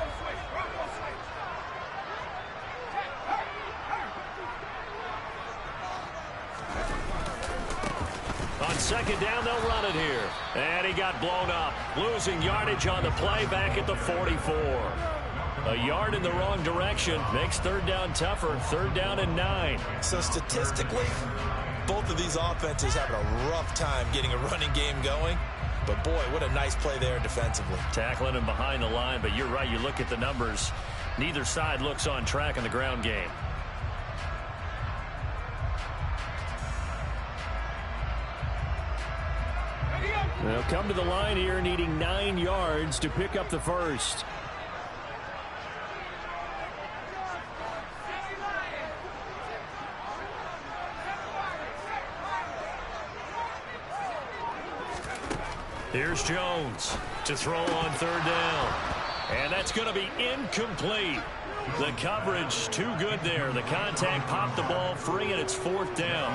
On second down, they'll run it here. And he got blown up. Losing yardage on the play back at the 44. A yard in the wrong direction makes third down tougher. Third down and 9. So statistically, both of these offenses having a rough time getting a running game going. But, boy, what a nice play there defensively. Tackling him behind the line, but you're right. You look at the numbers. Neither side looks on track in the ground game. They'll come to the line here needing 9 yards to pick up the first. Here's Jones to throw on third down. And that's going to be incomplete. The coverage too good there. The contact popped the ball free, and it's fourth down.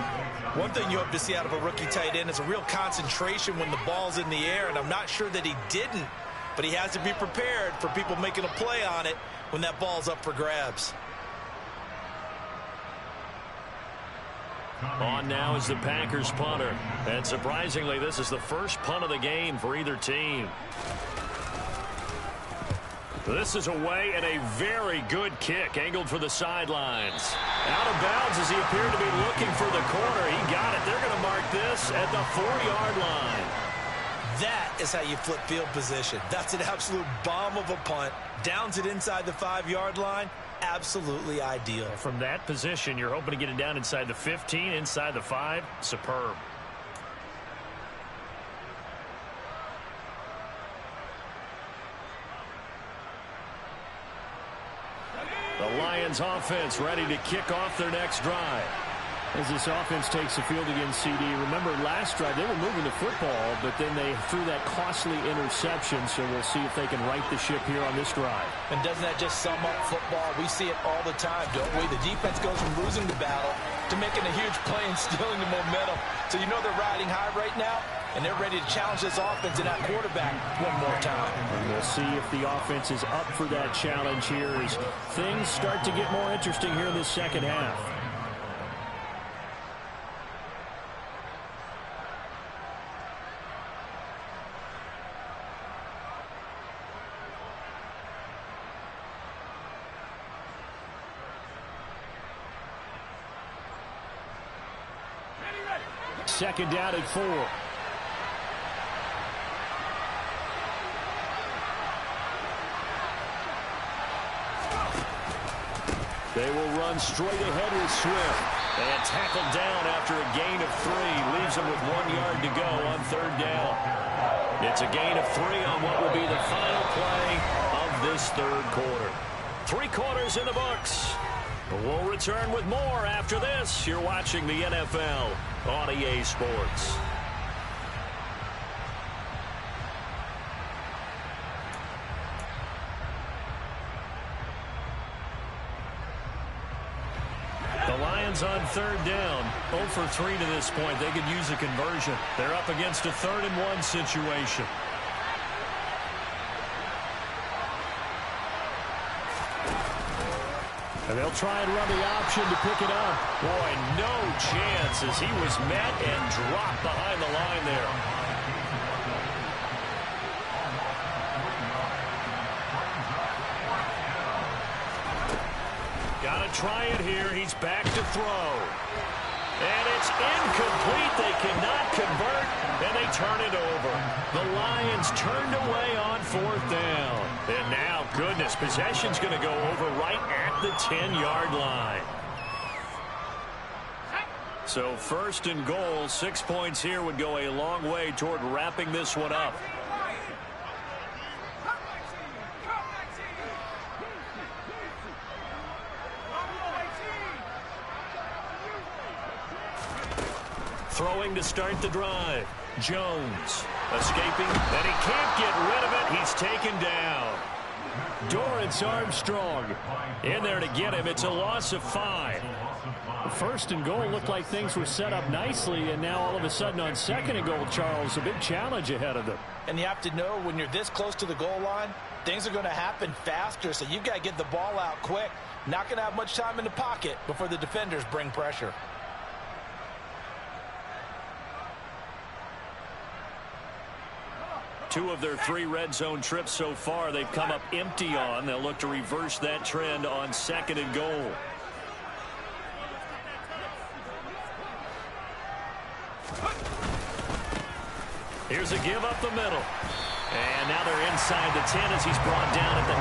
One thing you hope to see out of a rookie tight end is a real concentration when the ball's in the air, and I'm not sure that he didn't, but he has to be prepared for people making a play on it when that ball's up for grabs. On now is the Packers punter. And surprisingly, this is the first punt of the game for either team. This is away and a very good kick angled for the sidelines. Out of bounds as he appeared to be looking for the corner. He got it. They're going to mark this at the 4-yard line. That is how you flip field position. That's an absolute bomb of a punt. Downs it inside the 5-yard line. Absolutely ideal. From that position, you're hoping to get it down inside the 15, inside the 5. Superb. The Lions offense ready to kick off their next drive. As this offense takes the field against CD, remember last drive they were moving the football, but then they threw that costly interception, so we'll see if they can right the ship here on this drive. And doesn't that just sum up football? We see it all the time, don't we? The defense goes from losing the battle to making a huge play and stealing the momentum. So you know they're riding high right now, and they're ready to challenge this offense and that quarterback one more time. And we'll see if the offense is up for that challenge here as things start to get more interesting here in this second half. Second down at 4. They will run straight ahead with Swift. And tackled down after a gain of 3. Leaves them with 1 yard to go on third down. It's a gain of 3 on what will be the final play of this third quarter. 3 quarters in the books. We'll return with more after this. You're watching the NFL on EA Sports. The Lions on third down. 0 for 3 to this point. They could use a conversion. They're up against a 3rd and 1 situation. And they'll try and run the option to pick it up. Boy, no chance as he was met and dropped behind the line there. Got to try it here. He's back to throw. And it's incomplete. They cannot convert, and they turn it over. The Lions turned away on 4th down. And now, goodness, possession's going to go over right at the 10-yard line. So 1st and goal, 6 points here would go a long way toward wrapping this one up. Throwing to start the drive. Jones escaping, and he can't get rid of it. He's taken down. Dorrance Armstrong In there to get him. It's a loss of 5. The 1st and goal looked like things were set up nicely, and now all of a sudden on 2nd and goal, Charles, a big challenge ahead of them. And you have to know when you're this close to the goal line, things are going to happen faster, so you've got to get the ball out quick. Not going to have much time in the pocket before the defenders bring pressure. 2 of their 3 red zone trips so far they've come up empty on. They'll look to reverse that trend on 2nd and goal. Here's a give up the middle. And now they're inside the 10 as he's brought down at the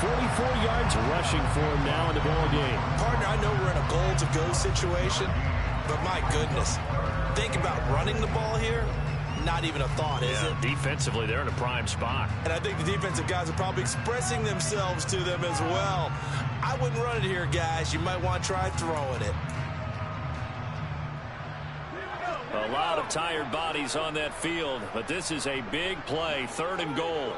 9. 44 yards rushing for him now in the ball game. Partner, I know we're in a goal-to-go situation, but my goodness, think about running the ball here. Not even a thought, is it? Defensively, they're in a prime spot. And I think the defensive guys are probably expressing themselves to them as well. I wouldn't run it here, guys. You might want to try throwing it. A lot of tired bodies on that field, but this is a big play, 3rd and goal.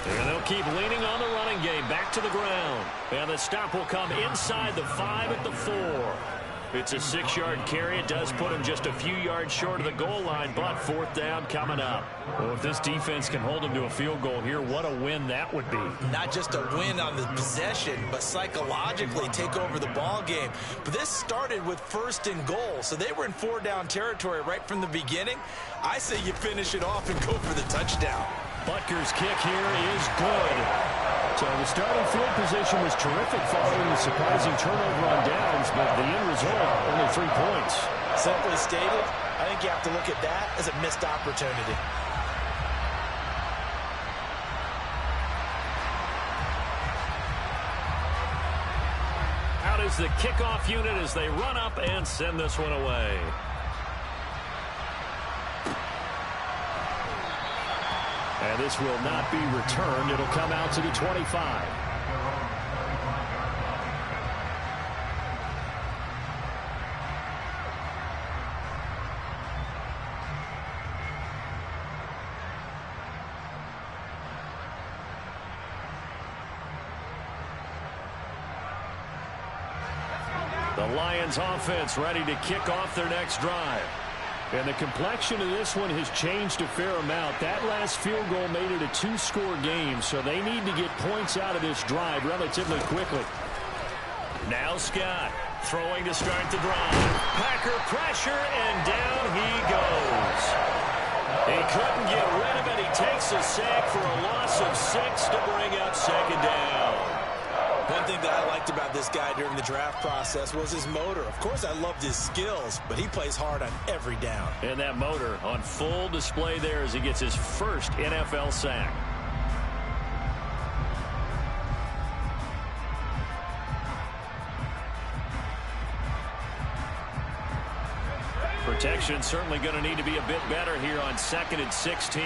And they'll keep leaning on the running game, back to the ground. And the stop will come inside the 5 at the 4. It's a 6-yard carry. It does put him just a few yards short of the goal line, but 4th down coming up. Well, if this defense can hold him to a field goal here, what a win that would be. Not just a win on the possession, but psychologically take over the ball game. But this started with 1st and goal, so they were in 4-down territory right from the beginning. I say you finish it off and go for the touchdown. Butker's kick here is good. So the starting field position was terrific following the surprising turnover on downs, but the end result, only 3 points. Simply stated, I think you have to look at that as a missed opportunity. Out is the kickoff unit as they run up and send this one away. And this will not be returned. It'll come out to the 25. The Lions offense ready to kick off their next drive. And the complexion of this one has changed a fair amount. That last field goal made it a 2-score game, so they need to get points out of this drive relatively quickly. Now Scott throwing to start the drive. Packer pressure, and down he goes. He couldn't get rid of it. He takes a sack for a loss of 6 to bring up 2nd down. One thing that I liked about this guy during the draft process was his motor. Of course, I loved his skills, but he plays hard on every down. And that motor on full display there as he gets his first NFL sack. Protection certainly going to need to be a bit better here on 2nd and 16.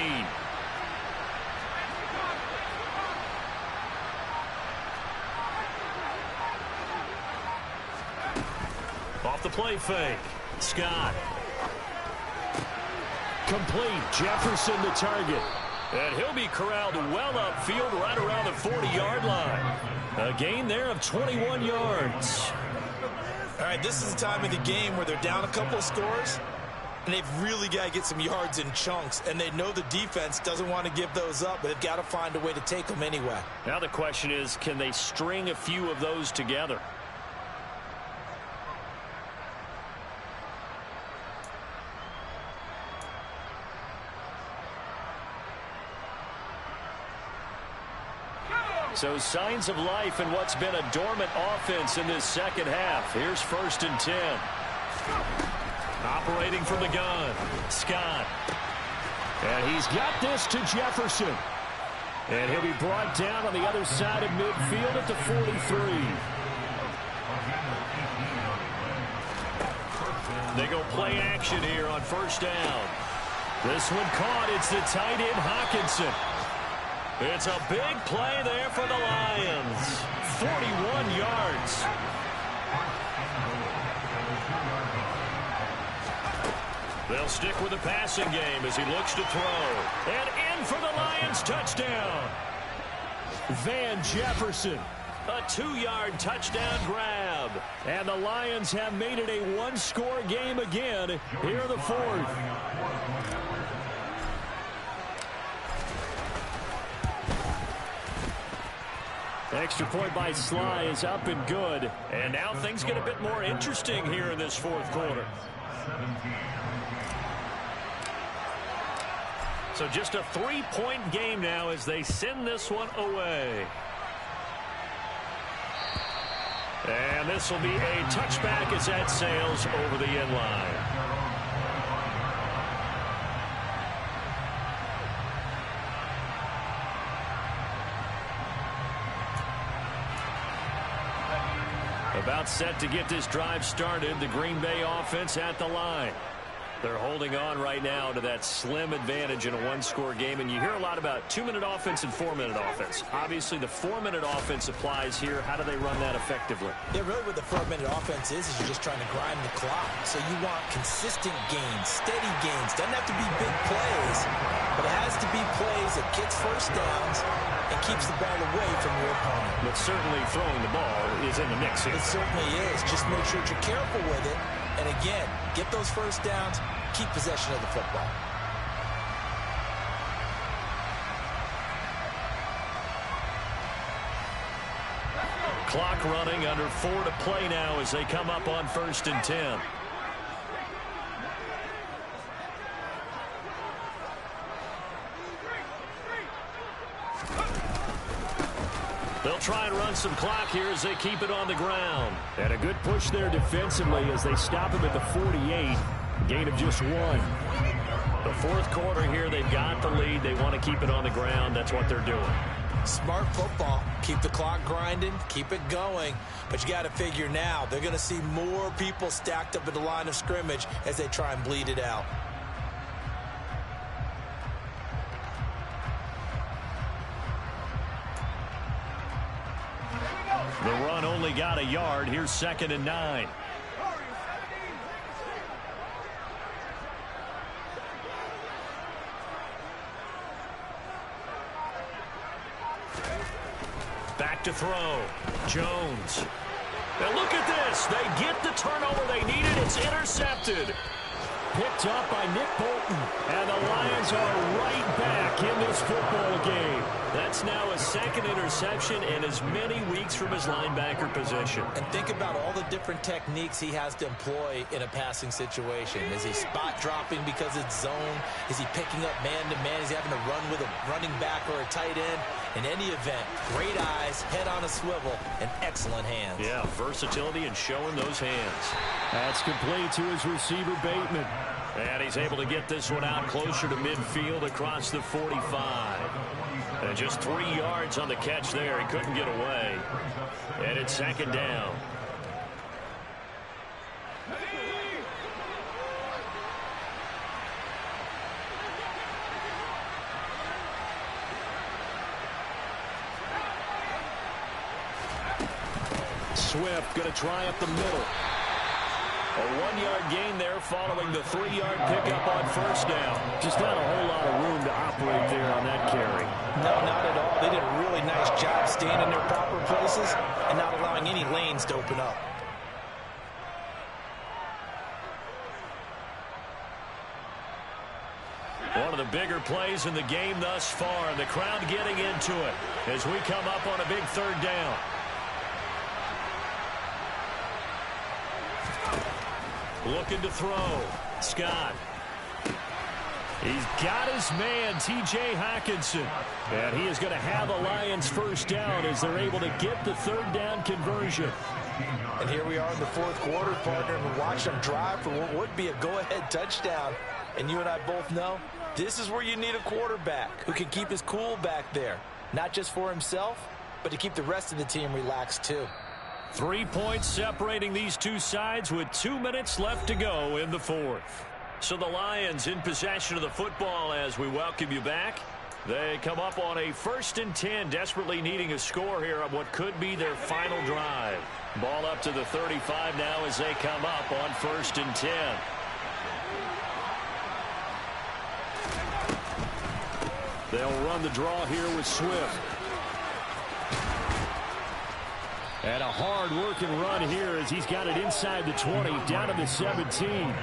Off the play fake. Scott. Complete. Jefferson the target. And he'll be corralled well upfield right around the 40-yard line. A gain there of 21 yards. All right, this is the time of the game where they're down a couple of scores, and they've really got to get some yards in chunks, and they know the defense doesn't want to give those up, but they've got to find a way to take them anyway. Now the question is, can they string a few of those together? So signs of life in what's been a dormant offense in this second half. Here's 1st and 10. Operating from the gun, Scott. And he's got this to Jefferson. And he'll be brought down on the other side of midfield at the 43. They go play action here on 1st down. This one caught. It's the tight end, Hockenson. It's a big play there for the Lions. 41 yards. They'll stick with the passing game as he looks to throw. And in for the Lions touchdown. Van Jefferson. A 2-yard touchdown grab. And the Lions have made it a 1-score game again here in the 4th. Extra point by Sly is up and good. And now things get a bit more interesting here in this fourth quarter. So just a 3-point game now as they send this one away. And this will be a touchback as that sails over the end line. About set to get this drive started. The Green Bay offense at the line. They're holding on right now to that slim advantage in a one-score game. And you hear a lot about 2-minute offense and 4-minute offense. Obviously, the 4-minute offense applies here. How do they run that effectively? Yeah, really what the 4-minute offense is you're just trying to grind the clock. So you want consistent gains, steady gains. Doesn't have to be big plays, but it has to be plays that gets first downs and keeps the ball away from your opponent. But certainly throwing the ball is in the mix here. It certainly is. Just make sure that you're careful with it. And again, get those first downs, keep possession of the football. Clock running, under 4 to play now as they come up on 1st and 10. They'll try and run some clock here as they keep it on the ground. And a good push there defensively as they stop him at the 48. Gain of just 1. The fourth quarter here, they've got the lead. They want to keep it on the ground. That's what they're doing. Smart football. Keep the clock grinding. Keep it going. But you got to figure now, they're going to see more people stacked up at the line of scrimmage as they try and bleed it out. The run only got a yard. Here's 2nd and 9. Back to throw. Jones. Now look at this. They get the turnover they needed. It's intercepted. Picked up by Nick Bolton. And the Lions are right back in this football game. That's now a 2nd interception in as many weeks from his linebacker position. And think about all the different techniques he has to employ in a passing situation. Is he spot dropping because it's zone? Is he picking up man-to-man? Is he having to run with a running back or a tight end? In any event, great eyes, head on a swivel, and excellent hands. Yeah, versatility and showing those hands. That's complete to his receiver, Bateman. And he's able to get this one out closer to midfield across the 45. And just 3 yards on the catch there. He couldn't get away. And it's 2nd down. Swift going to try up the middle. A 1-yard gain there following the 3-yard pickup on 1st down. Just not a whole lot of room to operate there on that carry. No, not at all. They did a really nice job staying in their proper places and not allowing any lanes to open up. One of the bigger plays in the game thus far, and the crowd getting into it as we come up on a big 3rd down. Looking to throw. Scott. He's got his man, T.J. Hockenson. And he is going to have a Lions 1st down as they're able to get the 3rd down conversion. And here we are in the 4th quarter, partner, and we're watching them drive for what would be a go-ahead touchdown. And you and I both know this is where you need a quarterback who can keep his cool back there. Not just for himself, but to keep the rest of the team relaxed too. 3 points separating these two sides with 2 minutes left to go in the 4th. So the Lions in possession of the football as we welcome you back. They come up on a 1st and 10, desperately needing a score here on what could be their final drive. Ball up to the 35 now as they come up on 1st and 10. They'll run the draw here with Swift. And a hard-working run here as he's got it inside the 20, down to the 17.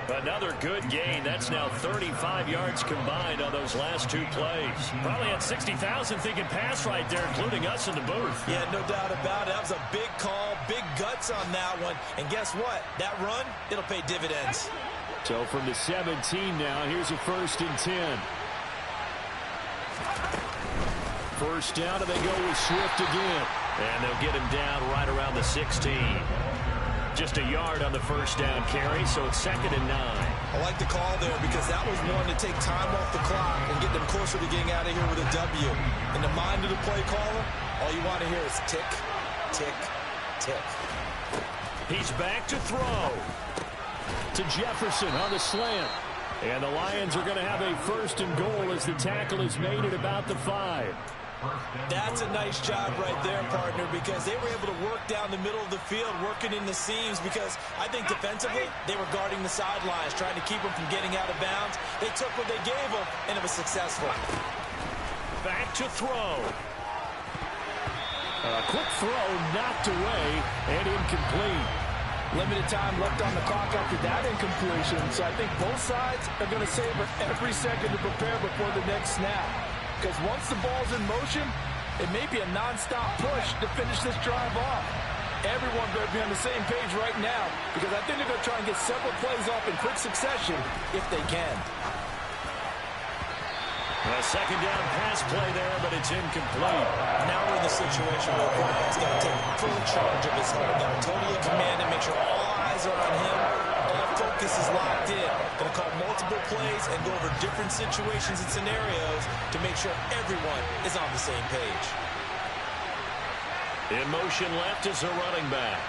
Another good gain. That's now 35 yards combined on those last two plays. Probably had 60,000 thinking pass right there, including us in the booth. Yeah, no doubt about it. That was a big call, big guts on that one. And guess what? That run, it'll pay dividends. So from the 17 now, here's a 1st and 10. First down, and they go with Swift again. And they'll get him down right around the 16. Just a yard on the first down carry, so it's 2nd and 9. I like the call there because that was one to take time off the clock and get them closer to getting out of here with a W. In the mind of the play caller, all you want to hear is tick, tick, tick. He's back to throw. To Jefferson on the slant. And the Lions are going to have a 1st and goal as the tackle is made at about the 5. That's a nice job right there, partner, because they were able to work down the middle of the field, working in the seams, because I think defensively they were guarding the sidelines, trying to keep them from getting out of bounds. They took what they gave them, and it was successful. Back to throw. A quick throw knocked away and incomplete. Limited time left on the clock after that incompletion, so I think both sides are going to savor every second to prepare before the next snap. Because once the ball's in motion, it may be a non-stop push to finish this drive off. Everyone better be on the same page right now, because I think they're going to try and get several plays off in quick succession if they can. A 2nd down pass play there, but it's incomplete. Now we're in the situation where the quarterback's got to take full charge of his heart. Got to totally command and make sure all eyes are on him. All focus is locked in. Going to call multiple plays and go over different situations and scenarios to make sure everyone is on the same page. In motion left is a running back.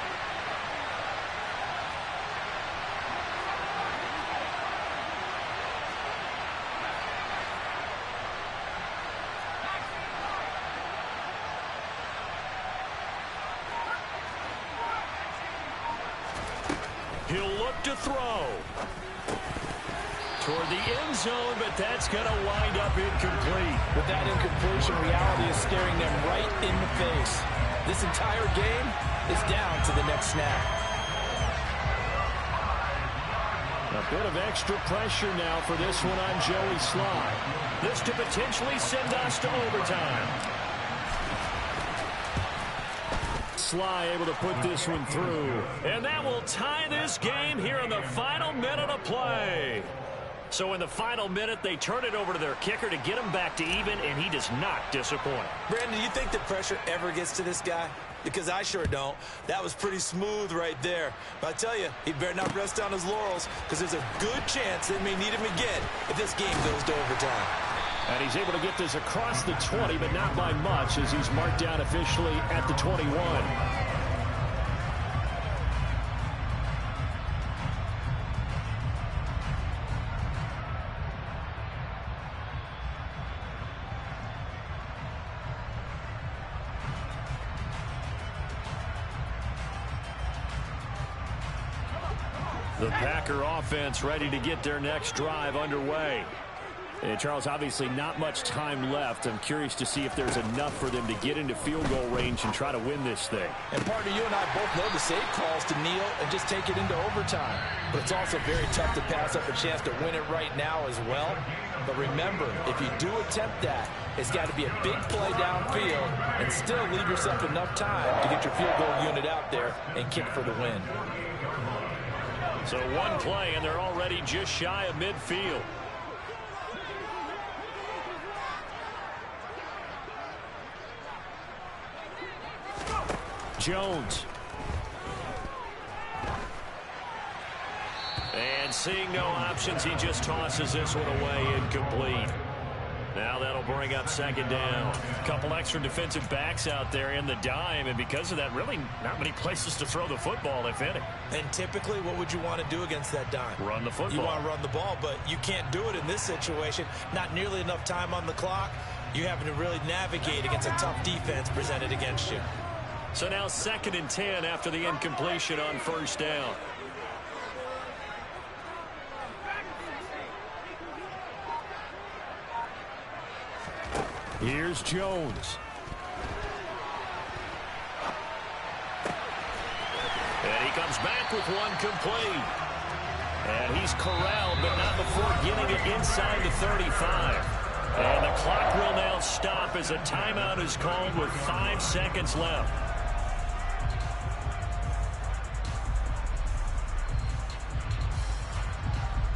He'll look to throw. Toward the end zone, but that's going to wind up incomplete. With that incompletion, reality is staring them right in the face. This entire game is down to the next snap. A bit of extra pressure now for this one on Joey Slye. This to potentially send us to overtime. Slye able to put this one through. And that will tie this game here in the final minute of play. So in the final minute, they turn it over to their kicker to get him back to even, and he does not disappoint. Brandon, do you think the pressure ever gets to this guy? Because I sure don't. That was pretty smooth right there. But I tell you, he better not rest on his laurels, because there's a good chance they may need him again if this game goes to overtime. And he's able to get this across the 20, but not by much, as he's marked down officially at the 21. The Packer offense ready to get their next drive underway. And Charles, obviously not much time left. I'm curious to see if there's enough for them to get into field goal range and try to win this thing. And partner, you and I both know the save calls to kneel and just take it into overtime. But it's also very tough to pass up a chance to win it right now as well. But remember, if you do attempt that, it's got to be a big play downfield and still leave yourself enough time to get your field goal unit out there and kick for the win. So one play, and they're already just shy of midfield. Jones. And seeing no options, he just tosses this one away, incomplete. Now that'll bring up 2nd down. A couple extra defensive backs out there in the dime, and because of that, really not many places to throw the football, if any. And typically, what would you want to do against that dime? Run the football. You want to run the ball, but you can't do it in this situation. Not nearly enough time on the clock. You're having to really navigate against a tough defense presented against you. So now 2nd and 10 after the incompletion on 1st down. Here's Jones. And he comes back with one complete. And he's corralled, but not before getting it inside the 35. And the clock will now stop as a timeout is called with 5 seconds left.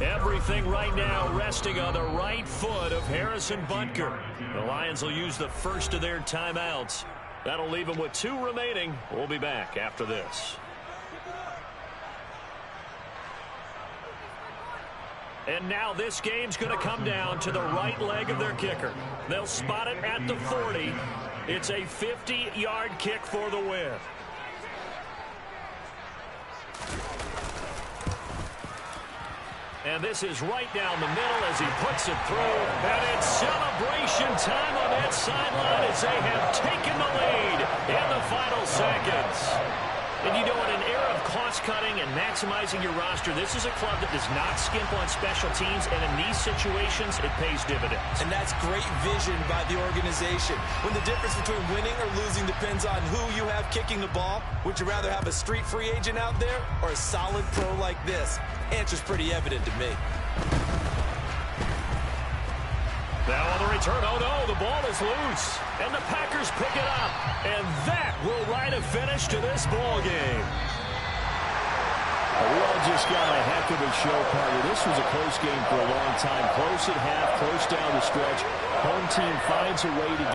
Everything right now resting on the right foot of Harrison Butker. The Lions will use the first of their timeouts. That'll leave them with 2 remaining. We'll be back after this. And now this game's going to come down to the right leg of their kicker. They'll spot it at the 40. It's a 50-yard kick for the win. And this is right down the middle as he puts it through. And it's celebration time on that sideline as they have taken the lead in the final seconds. And you know, in an era of cost-cutting and maximizing your roster, this is a club that does not skimp on special teams, and in these situations, it pays dividends. And that's great vision by the organization. When the difference between winning or losing depends on who you have kicking the ball, would you rather have a street free agent out there or a solid pro like this? Answer's pretty evident to me. Now on the return, oh no, the ball is loose. And the Packers pick it up. And that will write a finish to this ball game. We all just got a heck of a show, partner. This was a close game for a long time. Close at half, close down the stretch. Home team finds a way to